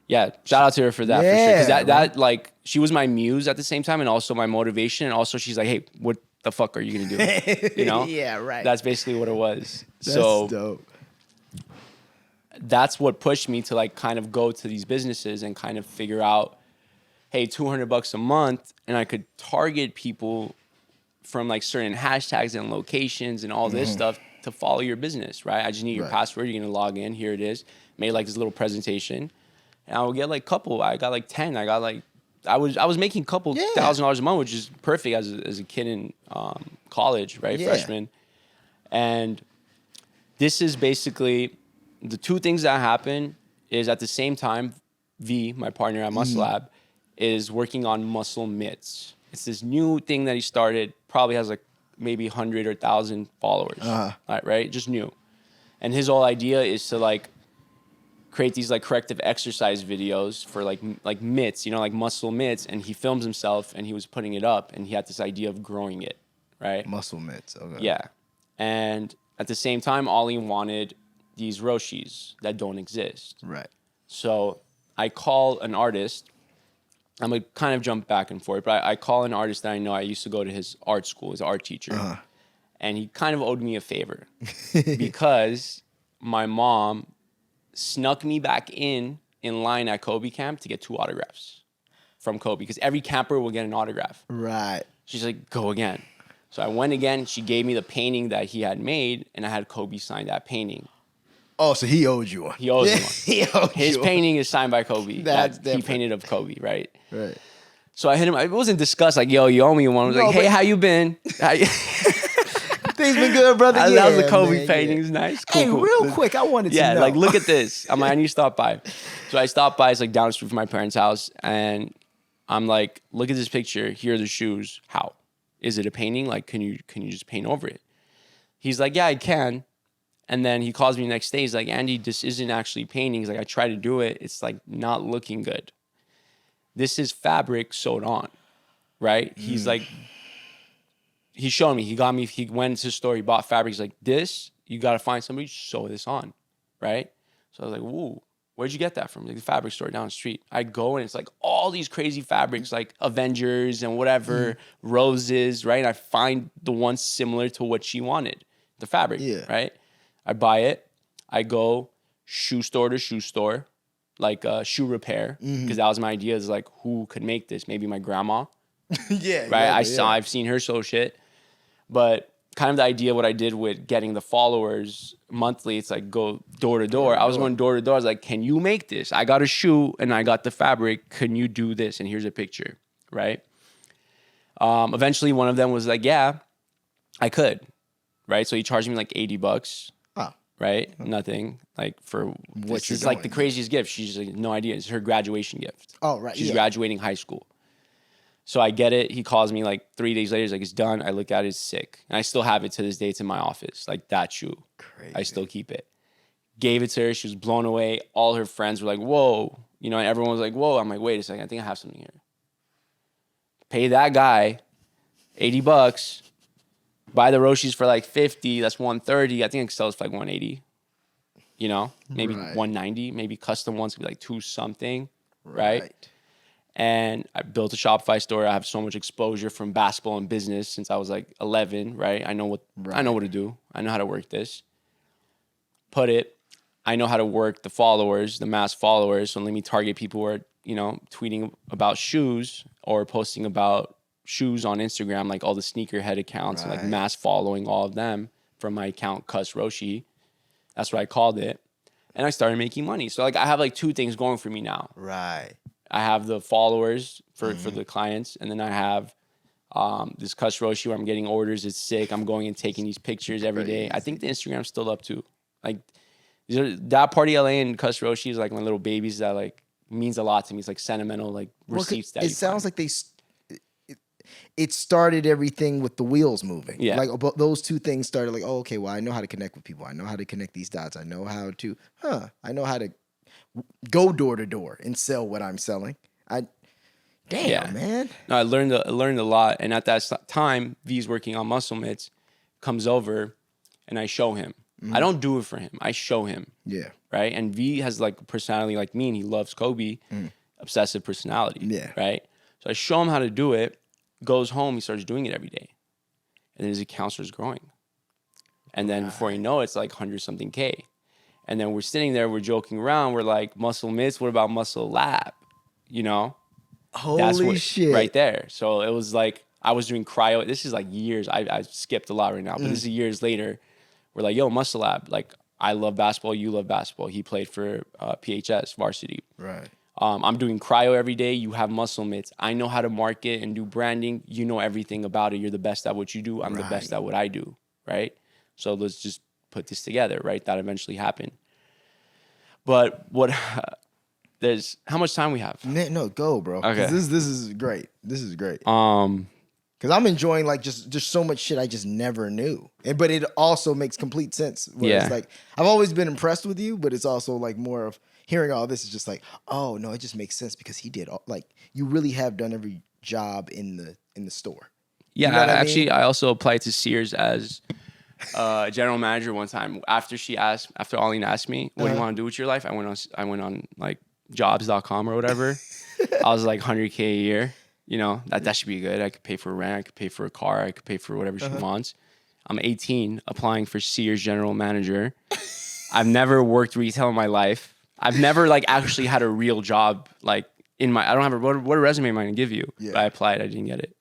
yeah, shout out to her for that for sure. Because that like, she was my muse at the same time and also my motivation. And also she's like, hey, what the fuck are you going to do? You know? Yeah, right. That's basically what it was. That's so dope. That's what pushed me to like kind of go to these businesses and kind of figure out, hey, $200 a month, and I could target people from like certain hashtags and locations and all this stuff to follow your business, right? I just need your password. You're gonna log in. Here it is. Made like this little presentation, and I would get like couple. I got like 10. I got like I was making couple $1,000 a month, which is perfect as a kid in college, right? Yeah. Freshman, and this is basically the two things that happen is at the same time V, my partner at Muscle Lab, is working on muscle mitts. It's this new thing that he started, probably has like maybe 100 or 1,000 followers, right? Just new. And his whole idea is to like create these like corrective exercise videos for like mitts, like muscle mitts. And he films himself and he was putting it up and he had this idea of growing it, right? Muscle mitts. Okay. Yeah. And at the same time, Ollie wanted these Roshis that don't exist. Right. So I call an artist. I'm going to kind of jump back and forth, but I call an artist that I know. I used to go to his art school, his art teacher. And he kind of owed me a favor because my mom snuck me back in line at Kobe camp to get 2 autographs from Kobe because every camper will get an autograph. Right. She's like, go again. So I went again. She gave me the painting that he had made, and I had Kobe sign that painting. Oh, so he owed you one. He owes me one. He owed His you painting is signed by Kobe. That's He different. painted of Kobe, right? one. Right. So I hit him. It wasn't discussed like, yo, you owe me one. I was No, like, hey, but- how you been? Things been good, brother. That was the Kobe man, painting. yeah. It's nice. Hey, Cool. real quick, I wanted to know. Like, look at this. I'm like, I need to stop by. So I stopped by. It's like down the street from my parents' house. And I'm like, look at this picture. Here are the shoes. How? Is it a painting? Like, can you just paint over it? He's like, yeah, I can. And then he calls me the next day. He's like, Andy, this isn't actually painting. He's like, I tried to do it. It's like not looking good. This is fabric sewed on, right? He's like, he showed me. He got me. He went to his store. He bought fabric. He's like, this, you got to find somebody to sew this on, right? So I was like, whoa, where'd you get that from? Like the fabric store down the street. I go and it's like all these crazy fabrics, like Avengers and whatever, roses, right? And I find the one similar to what she wanted, the fabric, right? I buy it. I go shoe store to shoe store, like shoe repair, because that was my idea. Is like, who could make this? Maybe my grandma, Yeah. right? Yeah, I've seen her sew shit, but kind of the idea what I did with getting the followers monthly, it's like go door to door. I was going door to door. I was like, can you make this? I got a shoe and I got the fabric. Can you do this? And here's a picture, right? Eventually, one of them was like, yeah, I could, right? So he charged me like $80. Oh. Right? Nothing. Like for What you're it's like the doing. craziest gift. She's like, no idea. It's her graduation gift. Oh, right. She's yeah. graduating high school. So I get it. He calls me like 3 days later. He's like, it's done. I look at it, it's sick. And I still have it to this day. It's in my office. Like that shoe. Crazy. I still keep it. Gave it to her. She was blown away. All her friends were like, whoa. And everyone was like, whoa. I'm like, wait a second. I think I have something here. Pay that guy $80. Buy the Roshis for like 50. That's 130. I think it sells for like 180. Maybe Right. 190. Maybe custom ones could be like 2 something. Right? And I built a Shopify store. I have so much exposure from basketball and business since I was like 11, right? I know what to do. I know how to work this. I know how to work the followers, the mass followers. So let me target people who are, tweeting about shoes or posting about shoes on Instagram, like all the sneakerhead accounts, and like mass following all of them from my account, Cuss Roshi. That's what I called it. And I started making money. So like I have like 2 things going for me now. Right. I have the followers for the clients, and then I have this Cuss Roshi where I'm getting orders. It's sick. I'm going and taking these pictures every day. I think the Instagram's still up too. Like that Party LA and Cuss Roshi is like my little babies that like means a lot to me. It's like sentimental like receipts that it sounds like it started everything with the wheels moving. Yeah. Like those 2 things started like, oh, okay, well, I know how to connect with people. I know how to connect these dots. I know how to, I know how to go door to door and sell what I'm selling. Man. No, I learned a lot. And at that time, V's working on muscle mitts, comes over, and I show him. I don't do it for him. I show him. Yeah. Right. And V has like a personality like me, and he loves Kobe, obsessive personality. Yeah. Right. So I show him how to do it. Goes home, he starts doing it every day, and then his account starts growing. And then before you know it, it's like 100-something K. And then we're sitting there, we're joking around. We're like, Muscle Mitts, what about Muscle Lab? Holy shit. Right there. So it was like, I was doing cryo. This is like years. I skipped a lot right now, but this is years later. We're like, yo, Muscle Lab. Like, I love basketball. You love basketball. He played for PHS varsity. Right. I'm doing cryo every day. You have muscle mitts. I know how to market and do branding. You know everything about it. You're the best at what you do. I'm the best at what I do. Right. So let's just put this together. Right. That eventually happened. But there's how much time we have? No, go, bro. 'Cause Okay. This is great. This is great. Um, Because I'm enjoying like just so much shit I just never knew. But it also makes complete sense. Where Yeah. It's like I've always been impressed with you, but it's also like more of hearing all this is just like, oh no, it just makes sense because he did all, like you really have done every job in the store. yeah, You know what I actually, mean? I also applied to Sears as general manager one time. After Arlene asked me, "What do you want to do with your life?" I went on like jobs.com or whatever. I was like 100K a year. You know, that should be good. I could pay for rent. I could pay for a car. I could pay for whatever she wants. I'm 18, applying for Sears general manager. I've never worked retail in my life. I've never like actually had a real job like I don't have what resume am I gonna give you? Yeah. But I applied. I didn't get it.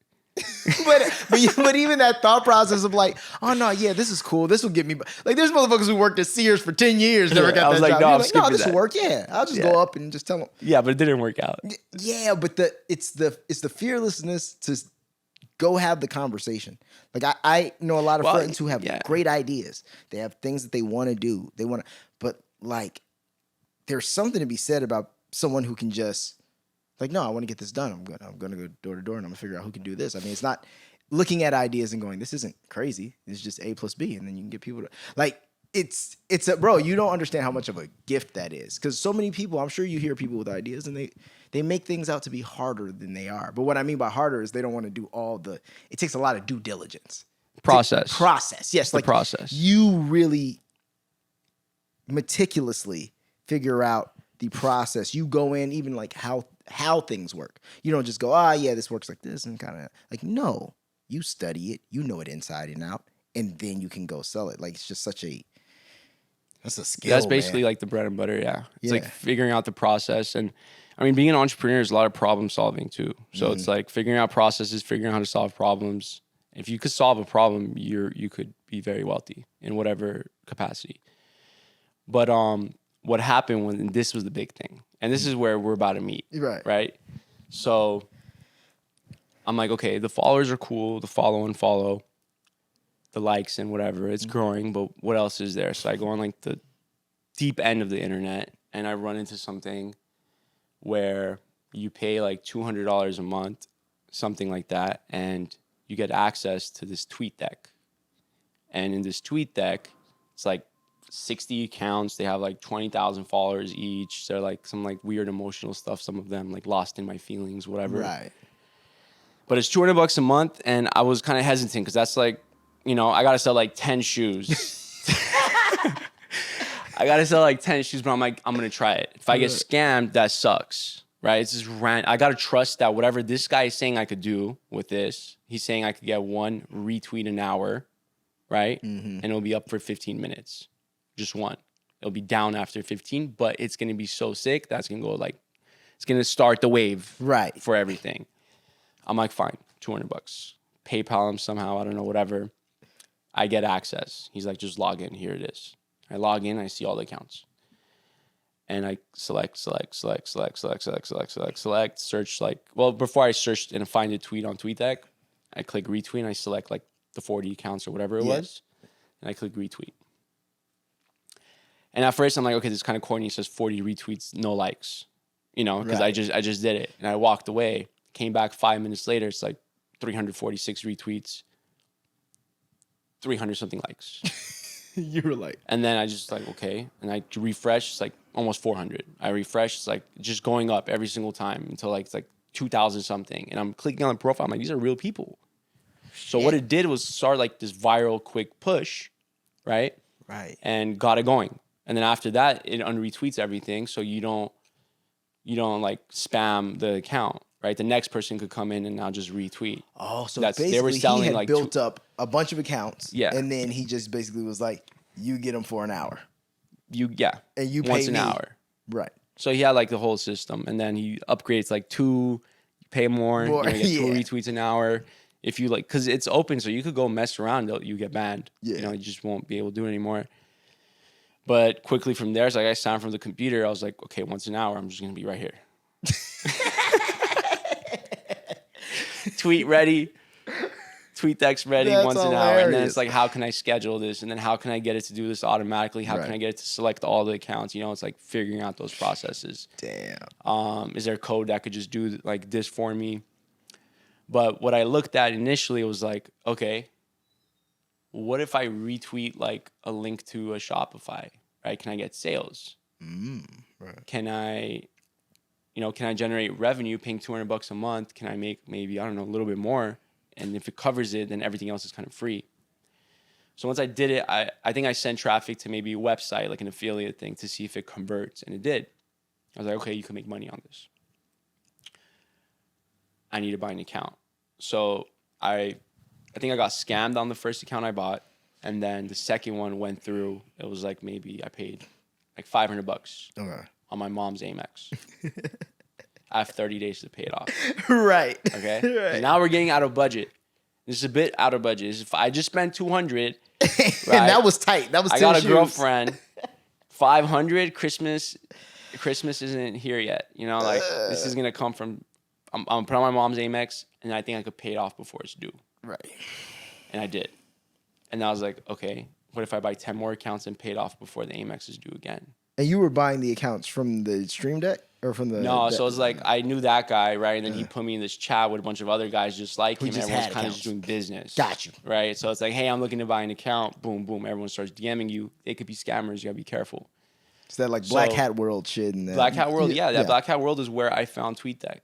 but even that thought process of like, oh no, yeah, this is cool. This will get me. Like, there's motherfuckers who worked at Sears for 10 years never Yeah, got I was that like, job. no, You're I'm like, no, skipping this will that. work. Yeah, I'll just Yeah. go up and just tell them. Yeah, but it didn't work out. Yeah, but it's the fearlessness to go have the conversation. Like I know a lot of Well, friends who have yeah. great ideas. They have things that they want to do. They want to, but like, there's something to be said about someone who can just like, no, I want to get this done. I'm gonna go door to door and I'm gonna figure out who can do this. I mean, it's not looking at ideas and going, this isn't crazy. It's just A plus B, and then you can get people to like. It's a bro. You don't understand how much of a gift that is, because so many people. I'm sure you hear people with ideas, and they make things out to be harder than they are. But what I mean by harder is they don't want to do all the. It takes a lot of due diligence. Process. Process. Yes, The like process. You really meticulously figure out the process. You go in even like how things work. You don't just go, yeah, this works like this, and kind of like, no. You study it. You know it inside and out, and then you can go sell it. Like, it's just such a. That's a skill. That's basically man. like the bread and butter. Yeah. It's like Yeah. figuring out the process. And I mean, being an entrepreneur is a lot of problem solving too. So it's like figuring out processes, figuring out how to solve problems. If you could solve a problem, you could be very wealthy in whatever capacity. But what happened when this was the big thing, and this is where we're about to meet. Right. Right. So I'm like, okay, the followers are cool, the follow and follow, the likes and whatever, it's growing, but what else is there? So I go on like the deep end of the internet and I run into something where you pay like $200 a month, something like that, and you get access to this tweet deck. And in this tweet deck, it's like 60 accounts. They have like 20,000 followers each. They're like some like weird emotional stuff. Some of them like lost in my feelings, whatever. Right. But it's $200 a month, and I was kind of hesitant because that's like, you know, I gotta sell like 10 shoes. I gotta sell like 10 shoes, but I'm like, I'm gonna try it. If I get scammed, that sucks, right? It's just I gotta trust that whatever this guy is saying I could do with this, he's saying I could get one retweet an hour, right? And it'll be up for 15 minutes, just one. It'll be down after 15, but it's gonna be so sick that's gonna go like, it's gonna start the wave, Right. for everything. I'm like, fine, $200. PayPal him somehow, I don't know, whatever. I get access. He's like, just log in. Here it is. I log in. I see all the accounts. And I select, search like, well, before I searched and find a tweet on TweetDeck, I click retweet and I select like the 40 accounts or whatever it was. And I click retweet. And at first I'm like, okay, this is kind of corny. It says 40 retweets, no likes, you know, because Right. I just did it. And I walked away, came back 5 minutes later. It's like 346 retweets, 300 something likes. You were like, And then I just like, okay. And I refresh, it's like almost 400. I refresh, it's like just going up every single time until like it's like 2,000 something. And I'm clicking on the profile. I'm like, these are real people. So what it did was start like this viral quick push, right? right. And got it going. And then after that, it unretweets everything. So you don't like spam the account, right? The next person could come in and now just retweet. Oh, so They were basically selling he had like built up a bunch of accounts. Yeah. And then he just basically was like, you get them for an hour. And you once pay an me. hour. Right. So he had like the whole system, and then he upgrades like 2, you pay more, you get 2 yeah. retweets an hour. If you like, because it's open, so you could go mess around, you get banned. Yeah. You know, you just won't be able to do it anymore. But quickly from there, it's like I signed from the computer. I was like, okay, once an hour, I'm just gonna be right here. Tweet ready. tweet deck's ready That's once an hour. And then hilarious. it's like, how can I schedule this? And then how can I get it to do this automatically? How can Right. I get it to select all the accounts? You know, it's like figuring out those processes. Damn. Is there code that could just do like this for me? But what I looked at initially was like, okay, what if I retweet like a link to a Shopify, right? Can I get sales? Right. Can I generate revenue paying $200 a month? Can I make maybe, I don't know, a little bit more? And if it covers it, then everything else is kind of free. So once I did it, I think I sent traffic to maybe a website, like an affiliate thing, to see if it converts, and it did. I was like, okay, you can make money on this. I need to buy an account. So I think I got scammed on the first account I bought, and then the second one went through. It was like maybe I paid like $500 Okay. on my mom's Amex. I have 30 days to pay it off. Right. Okay. Right. And now we're getting out of budget. This is a bit out of budget. If I just spent $200, And right, that was tight. That was I 10 got a shoes. girlfriend. $500. Christmas isn't here yet. You know, like this is gonna come from. I'm putting on my mom's Amex, and I think I could pay it off before it's due. Right. And I did. And I was like, okay, what if I buy 10 more accounts and pay it off before the Amex is due again? And you were buying the accounts from the Stream Deck or from the... No, the- so it's like I knew that guy, right? And then he put me in this chat with a bunch of other guys just like Who him. just Everyone's had kind of accounts. just doing business. Got you. Right? So it's like, hey, I'm looking to buy an account. Boom, boom. Everyone starts DMing you. They could be scammers. You got to be careful. It's that like Black So- Hat World shit. And Black Hat World, yeah. Black Hat World is where I found TweetDeck.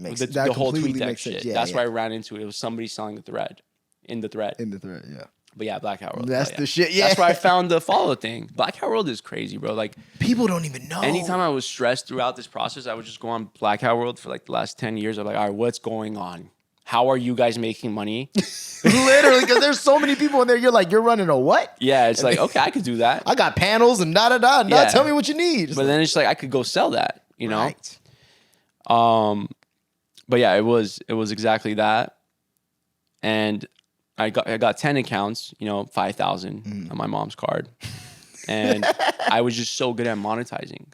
Makes, The whole completely TweetDeck makes sense. shit. Yeah, That's yeah. where I ran into it. It was somebody selling the thread. In the thread. In the thread, yeah. But yeah, Black Hat World. That's yeah. the shit, yeah. That's where I found the follow thing. Black Hat World is crazy, bro. Like, People don't even know. anytime I was stressed throughout this process, I would just go on Black Hat World for like the last 10 years. I'm like, all right, what's going on? How are you guys making money? Literally, because there's so many people in there. You're like, you're running a what? Yeah, it's like, okay, I could do that. I got panels and da-da-da. Yeah. Tell me what you need. It's But then it's like, I could go sell that, you know? Right. But yeah, it was exactly that. And I got 10 accounts, 5,000 on my mom's card. And I was just so good at monetizing.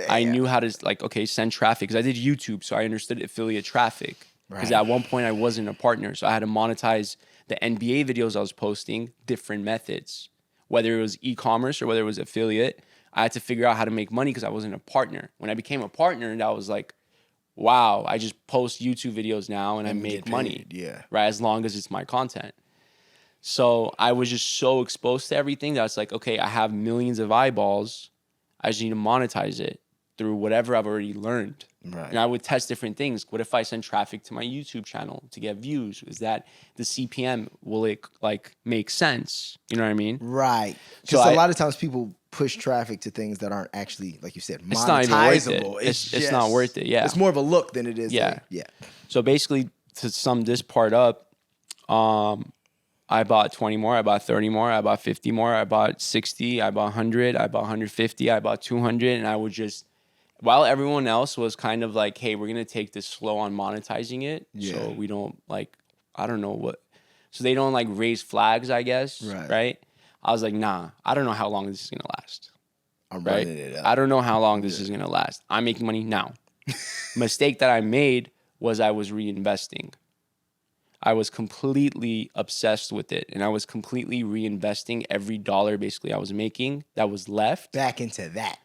I knew how to send traffic, because I did YouTube, so I understood affiliate traffic. Because Right. at one point I wasn't a partner, so I had to monetize the NBA videos I was posting, different methods. Whether it was e-commerce or whether it was affiliate, I had to figure out how to make money because I wasn't a partner. When I became a partner, that was like, wow, I just post YouTube videos now and I And make get money. paid, yeah. Right, as long as it's my content. So I was just so exposed to everything that it's like, okay, I have millions of eyeballs. I just need to monetize it through whatever I've already learned. Right. And I would test different things. What if I send traffic to my YouTube channel to get views? Is that the CPM? Will it make sense? You know what I mean? Right. So Because a I- lot of times people push traffic to things that aren't actually, like you said, monetizable. It's not even worth it. It's not worth it, yeah. It's more of a look than it is. Yeah. Yeah. So basically, to sum this part up, I bought 20 more, I bought 30 more, I bought 50 more, I bought 60, I bought 100, I bought 150, I bought 200, and I would just, while everyone else was kind of like, hey, we're going to take this slow on monetizing it, so we don't I don't know what, so they don't raise flags, I guess, right? I was like, nah, I don't know how long this is going to last. I'm Right? running it up. I don't know how long this is going to last. I'm making money now. Mistake that I made was I was reinvesting. I was completely obsessed with it, and I was completely reinvesting every dollar basically I was making that was left Back into that.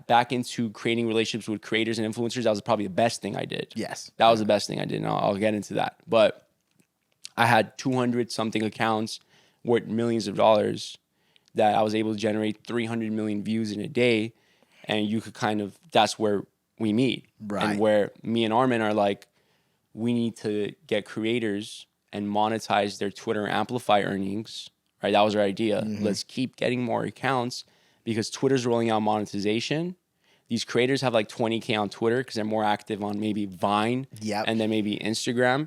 back into creating relationships with creators and influencers. That was probably the best thing I did. Yes. That was the best thing I did, and I'll get into that. But I had 200 something accounts worth millions of dollars that I was able to generate 300 million views in a day, and you could that's where we meet. Right. And where me and Armin are like, we need to get creators and monetize their Twitter Amplify earnings, right? That was our idea. Let's keep getting more accounts because Twitter's rolling out monetization. These creators have 20K on Twitter because they're more active on maybe Vine and then maybe Instagram.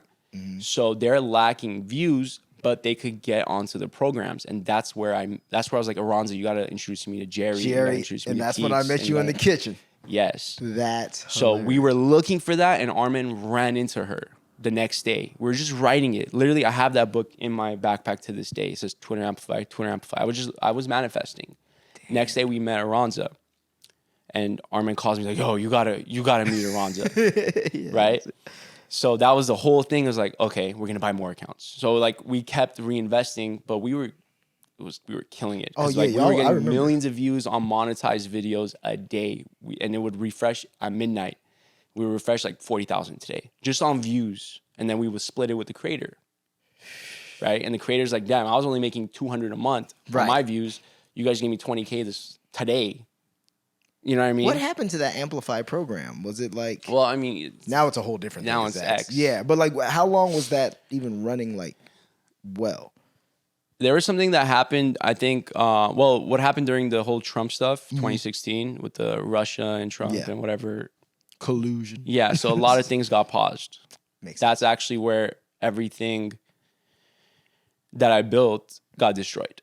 So they're lacking views, but they could get onto the programs. And that's where I was like, Aranza, you got to introduce me to Jerry. You gotta introduce me And to that's when I Keeks, met and you in the gotta- kitchen. Yes. That's So we were looking for that, and Armin ran into her the next day. We were just writing it. Literally, I have that book in my backpack to this day. It says Twitter Amplify, Twitter Amplify. I was manifesting. Next day, we met Aranza, and Armin calls me like, "Yo, you gotta meet Aranza," right? So that was the whole thing. It was like, okay, we're gonna buy more accounts. So like we kept reinvesting, but we were killing it. Oh, 'Cause, yeah, like we y'all- were I getting remember. millions of views on monetized videos a day, and it would refresh at midnight. We would refresh like 40,000 today just on views, and then we would split it with the creator, right? And the creator's like, damn, I was only making 200 a month for Right. my views. You guys gave me 20K this today. You know what I mean? What happened to that Amplify program? Was it like Well, I mean, now it's a whole different thing. now it's X. Yeah, but like how long was that even running like well? there was something that happened, I think, what happened during the whole Trump stuff, 2016, with the Russia and Trump Yeah. and whatever. Collusion. Yeah, so a lot of things got paused. Makes That's actually where everything that I built got destroyed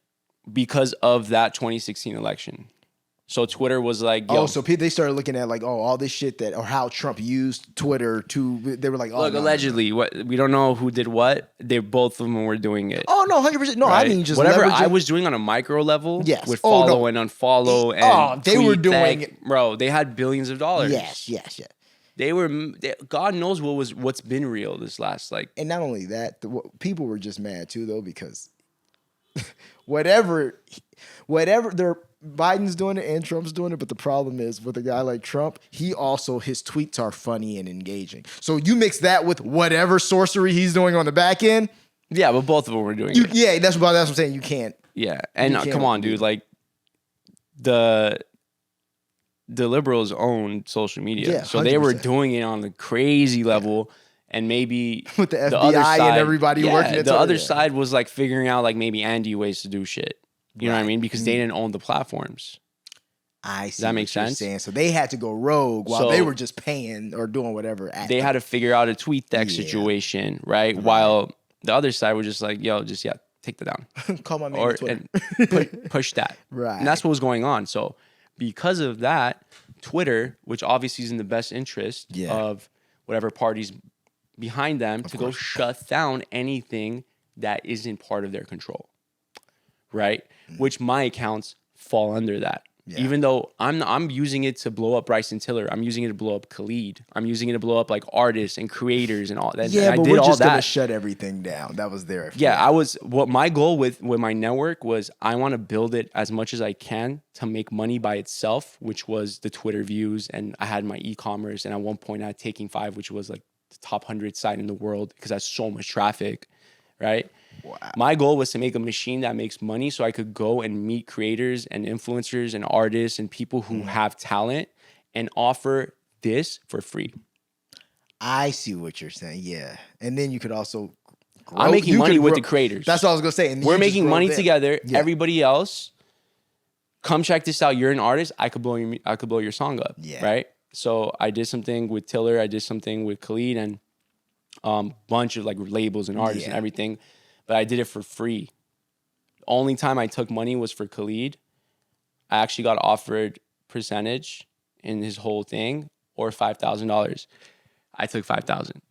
because of that 2016 election. So Twitter was like, yo, Oh, so they started looking at like, oh, all this shit that, or how Trump used Twitter to, they were like, oh, look, no, allegedly, what we don't know who did what. They both of them were doing it. Oh, no, 100%. No, right? I mean just whatever leveraging. I was doing on a micro level, Yes. with Oh, no. follow and unfollow and Oh, they were tweet doing tag, bro. They had billions of dollars. Yes. They were. God knows what's been real this last like. And not only that, people were just mad too, though, because whatever Biden's doing it and Trump's doing it, but the problem is with a guy like Trump, his tweets are funny and engaging. So you mix that with whatever sorcery he's doing on the back end. Yeah, but both of them were doing it. Yeah, that's what I'm saying. You can't. Yeah, and You can't come on, beat dude. them. Like the liberals own social media, Yeah, so they were 100%. doing it on a crazy level, and maybe With the other FBI and everybody working it The together, other yeah. side was like figuring out like maybe Andy ways to do shit. You know what I mean? Because they didn't own the platforms. I see. that make what you're sense? saying. So they had to go rogue while So- they were just paying or doing whatever. They had to figure out a tweet deck Yeah. situation, right? While the other side was just like, yo, just take that down. call my man or on Twitter. and push that. Right. And that's what was going on. So because of that, Twitter, which obviously is in the best interest Yeah. of whatever parties behind them, to go shut down anything that isn't part of their control. Right? Which my accounts fall under that. Yeah. Even though I'm using it to blow up Bryson Tiller, I'm using it to blow up Khalid. I'm using it to blow up like artists and creators and all that. Yeah, and I but did we're all just gonna that. shut everything down. That was their. Yeah, what my goal with my network was I want to build it as much as I can to make money by itself, which was the Twitter views, and I had my e-commerce, and at one point I had Taking 5, which was like the top 100 site in the world because I had so much traffic, right? Wow. My goal was to make a machine that makes money so I could go and meet creators and influencers and artists and people who have talent and offer this for free. I see what you're saying. Yeah, and then you could also. I'm making money with the creators. That's what I was gonna say. And We're you just making grow money them. together. Yeah. Everybody else, come check this out. You're an artist. I could blow your song up. Yeah. Right. So I did something with Tiller. I did something with Khalid and bunch of like labels and artists and Yeah. everything. But I did it for free. The only time I took money was for Khalid. I actually got offered percentage in his whole thing or $5,000. I took $5,000.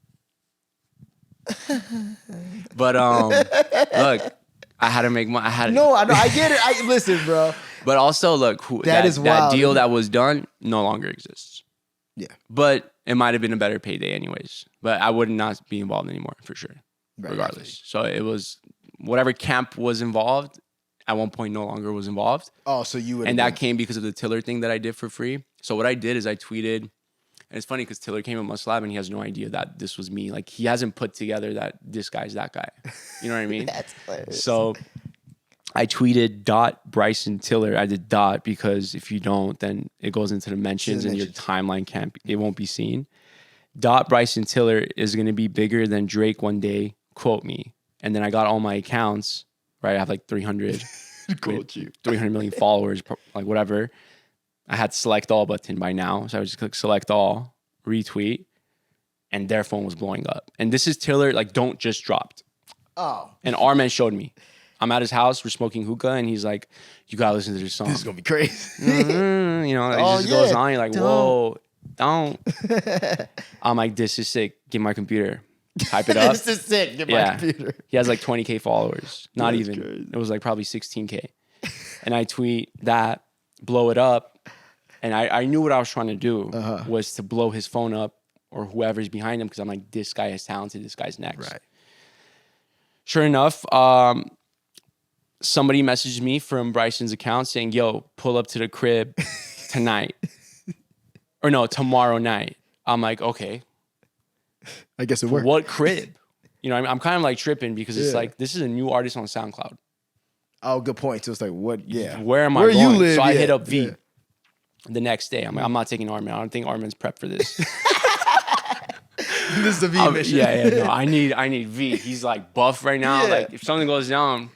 But look, I had to make money. No, I know. I get it. Listen, bro. But also, look, That is wild, that deal isn't it? that was done no longer exists. Yeah. But it might have been a better payday anyways. But I would not be involved anymore for sure, Right, regardless. So it was whatever camp was involved at one point no longer was involved. Oh, so you would. And that came because of the Tiller thing that I did for free. So what I did is I tweeted, and it's funny because Tiller came at Must Lab and he has no idea that this was me. Like he hasn't put together that this guy's that guy. You know what I mean? That's hilarious. So I tweeted Bryson Tiller. I did because if you don't, then it goes into the mentions and your timeline it won't be seen. Bryson Tiller is going to be bigger than Drake one day. Quote me. And then I got all my accounts, right? I have like 300, 300 million followers, like whatever. I had select all button by now. So I would just click select all, retweet, and their phone was blowing up. And this is Tiller, like don't just dropped. Oh, And Arman showed me. I'm at his house, we're smoking hookah, and he's like, you gotta listen to this song. this is gonna be crazy. You know, it Oh, just goes yeah. on. You're like, Don't. whoa, don't. I'm like, this is sick. Get my computer. Type it up. This is sick. Get my Yeah. computer. He has like 20K followers. Not That's even. crazy. It was like probably 16K. And I tweet that, blow it up. And I knew what I was trying to do Uh-huh. was to blow his phone up or whoever's behind him because I'm like, this guy is talented. This guy's next. Right. Sure enough, somebody messaged me from Bryson's account saying, yo, pull up to the crib tonight. Or no, tomorrow night. I'm like, okay. I guess it worked. What crib? You know, I'm kind of like tripping because it's like, this is a new artist on SoundCloud. Oh, good point. So it's like, what? Yeah. Where am I Where going? you live? So I yeah. hit up V Yeah. the next day. I'm like, I'm not taking Armin. I don't think Armin's prepped for this. This is the V mission. No, I need V. He's like buff right now. Yeah. Like if something goes down,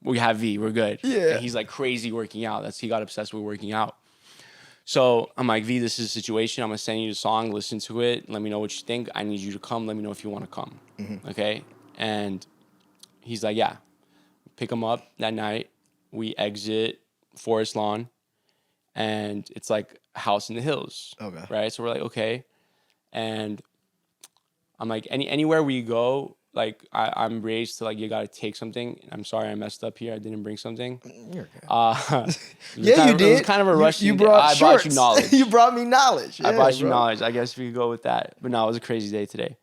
we have V. We're good. Yeah. And he's like crazy working out. He got obsessed with working out. So I'm like, V, this is the situation. I'm gonna send you the song. Listen to it. Let me know what you think. I need you to come. Let me know if you want to come. Okay. And he's like, yeah. Pick him up that night. We exit Forest Lawn, and it's like a house in the hills. Okay. Right. So we're like, okay. And I'm like, anywhere we go, like I'm raised to like, you gotta take something. I'm sorry I messed up here. I didn't bring something. You're good. Yeah, you did. It was kind of a rush. You brought I brought you shorts. knowledge. You brought me knowledge. I Yeah, brought you bro. knowledge. I guess we could go with that. But no, it was a crazy day today.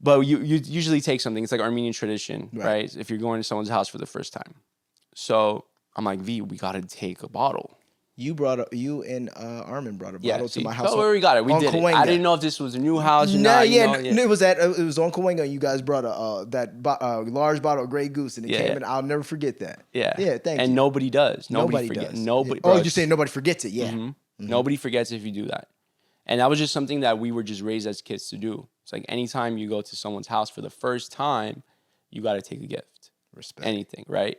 But you usually take something. It's like Armenian tradition, right? If you're going to someone's house for the first time. So I'm like, V, we gotta take a bottle. You and Armin brought a bottle to my house. Oh, where we got it. We on did it. Cahuenga. I didn't know if this was a new house or No, not. yeah, you know? it was on Cahuenga. You guys brought a large bottle of Grey Goose, and it came in. I'll never forget that. Yeah, thank you. And nobody does. Nobody forgets. does. Nobody. Oh, bro, you're saying nobody forgets it? Yeah. Nobody forgets if you do that. And that was just something that we were just raised as kids to do. It's like anytime you go to someone's house for the first time, you got to take a gift. Respect. Anything, right?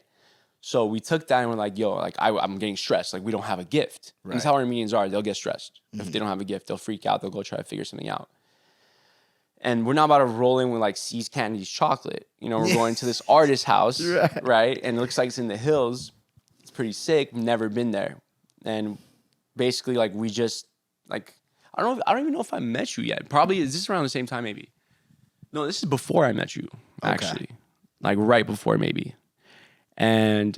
So we took that and we're like, yo, like I'm getting stressed. Like we don't have a gift. Right. That's how Armenians are. They'll get stressed. If they don't have a gift, they'll freak out. They'll go try to figure something out. And we're not about to roll in with like C's Candy's chocolate. You know, we're going to this artist house, right? And it looks like it's in the hills. It's pretty sick. Never been there. And basically, like we just like I don't even know if I met you yet. Probably is this around the same time? Maybe. No, this is before I met you. Actually, like right before maybe. And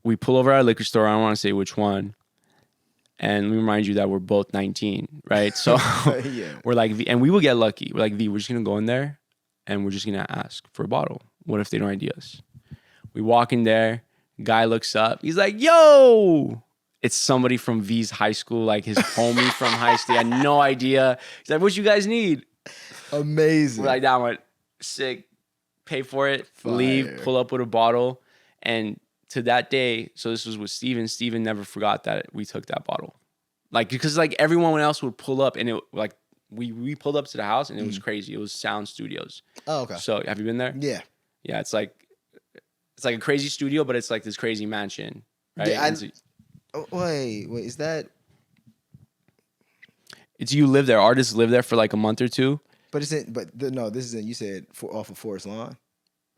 we pull over at our liquor store. I don't want to say which one. And let me remind you that we're both 19, right? So we're like, and we will get lucky. We're like, V, we're just going to go in there and we're just going to ask for a bottle. What if they don't ID us? We walk in there. Guy looks up. He's like, yo, it's somebody from V's high school, like his homie from high school. He had no idea. He's like, what you guys need? Amazing. We're like, that one, sick. Pay for it. Leave, pull up with a bottle. And to that day, so this was with Steven. Steven never forgot that we took that bottle. Like, because like everyone else would pull up and it like, we pulled up to the house and it was crazy. It was Sound Studios. Oh, okay. So have you been there? Yeah. Yeah, it's like a crazy studio, but it's like this crazy mansion, right? Yeah, It's- wait, is that? It's you live there. Artists live there for like a month or two. But this isn't. You said off of Forest Lawn.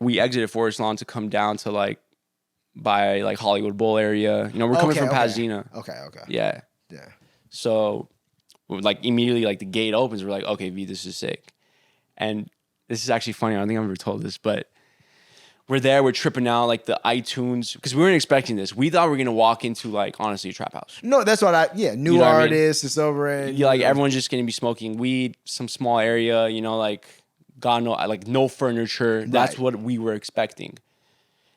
We exited Forest Lawn to come down to like by like Hollywood Bowl area. You know, we're coming from Pasadena. Okay. Yeah. Yeah. So like immediately like the gate opens, we're like, okay, V, this is sick. And this is actually funny. I don't think I've ever told this, but we're there, we're tripping out like the iTunes because we weren't expecting this. We thought we were gonna walk into like honestly a trap house. No, that's what new You know what I mean? artists. It's over in Yeah, like everyone's just gonna be smoking weed, some small area, you know, like no furniture. That's what we were expecting.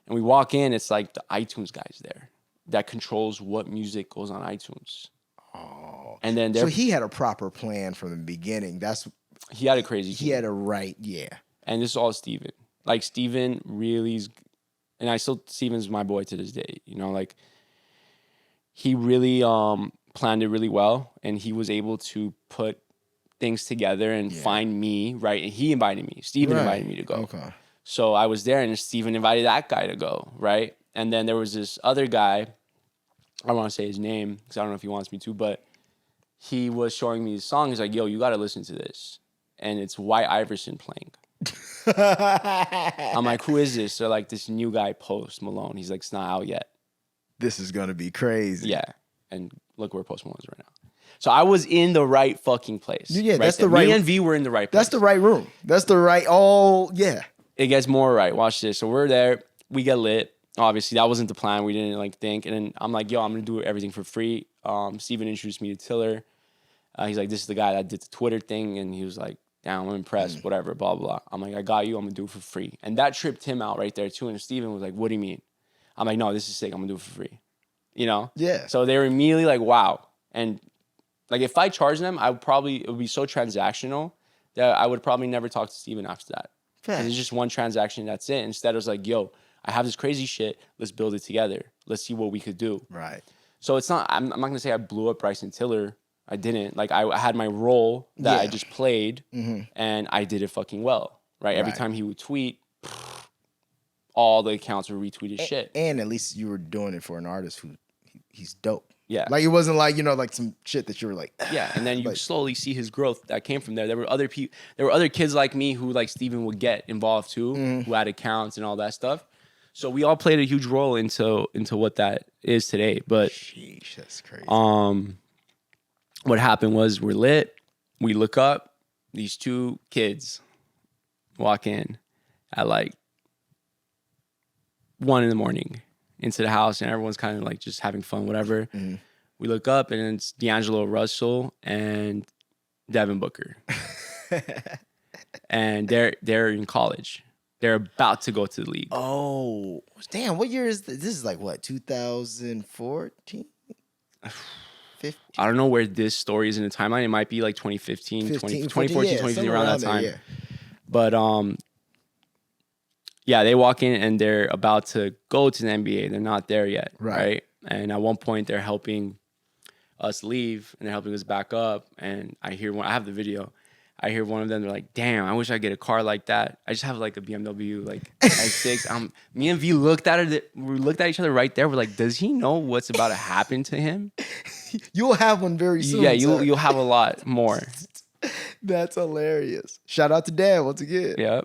And we walk in, it's like the iTunes guy's there that controls what music goes on iTunes. Oh. And then So he had a proper plan from the beginning. he had a crazy He had a right, yeah. And this is all Steven. Like Steven really and Steven's my boy to this day, you know, like he really planned it really well and he was able to put things together and find me, right? And he invited me. Steven invited me to go. Okay. So I was there and Steven invited that guy to go, right? And then there was this other guy, I don't want to say his name because I don't know if he wants me to, but he was showing me the song. He's like, yo, you got to listen to this. And it's White Iverson playing. I'm like, who is this? They're like, this new guy, Post Malone. He's like, it's not out yet. This is gonna be crazy. Yeah. And look where Post Malone is right now. So I was in the right fucking place. Yeah, right that's there. the right. Me and V were in the right place. That's the right room. That's the right. Yeah. It gets more right. Watch this. So we're there. We get lit. Obviously, that wasn't the plan. We didn't like think. And then I'm like, yo, I'm gonna do everything for free. Steven introduced me to Tiller. He's like, this is the guy that did the Twitter thing. And he was like, damn, I'm impressed, whatever, blah, blah. I'm like, I got you. I'm going to do it for free. And that tripped him out right there, too. And Steven was like, what do you mean? I'm like, no, this is sick. I'm going to do it for free. You know? Yeah. So they were immediately like, wow. And like, if I charged them, it would be so transactional that I would probably never talk to Steven after that. And it's just one transaction, that's it. Instead, it was like, yo, I have this crazy shit. Let's build it together. Let's see what we could do. Right. So it's not, I'm not going to say I blew up Bryson Tiller. I didn't. Like, I had my role that I just played, and I did it fucking well, right? Every time he would tweet, all the accounts would retweet his shit. And at least you were doing it for an artist who he's dope. Yeah. Like, it wasn't like, you know, like some shit that you were like, Yeah, and then you like, slowly see his growth that came from there. There were other people, there were other kids like me who, like Steven, would get involved too, who had accounts and all that stuff. So we all played a huge role into what that is today. But sheesh, that's crazy. what happened was, we're lit. We look up, these two kids walk in at like 1 a.m. into the house, and everyone's kind of like just having fun, whatever. We look up, and it's D'Angelo Russell and Devin Booker. And they're in college. They're about to go to the league. Oh, damn. What year is this? This is like what, 2014? 15? I don't know where this story is in the timeline. It might be like 2015, 2014, 2015, around that time. Yeah. But yeah, they walk in and they're about to go to the NBA. They're not there yet, right? And at one point, they're helping us leave, and they're helping us back up. And I have the video. I hear one of them, they're like, damn, I wish I get a car like that. I just have like a BMW, like X6. Me and V looked at each other right there. We're like, does he know what's about to happen to him? You'll have one very soon. Yeah, you'll have a lot more. That's hilarious. Shout out to Dad once again. Yeah.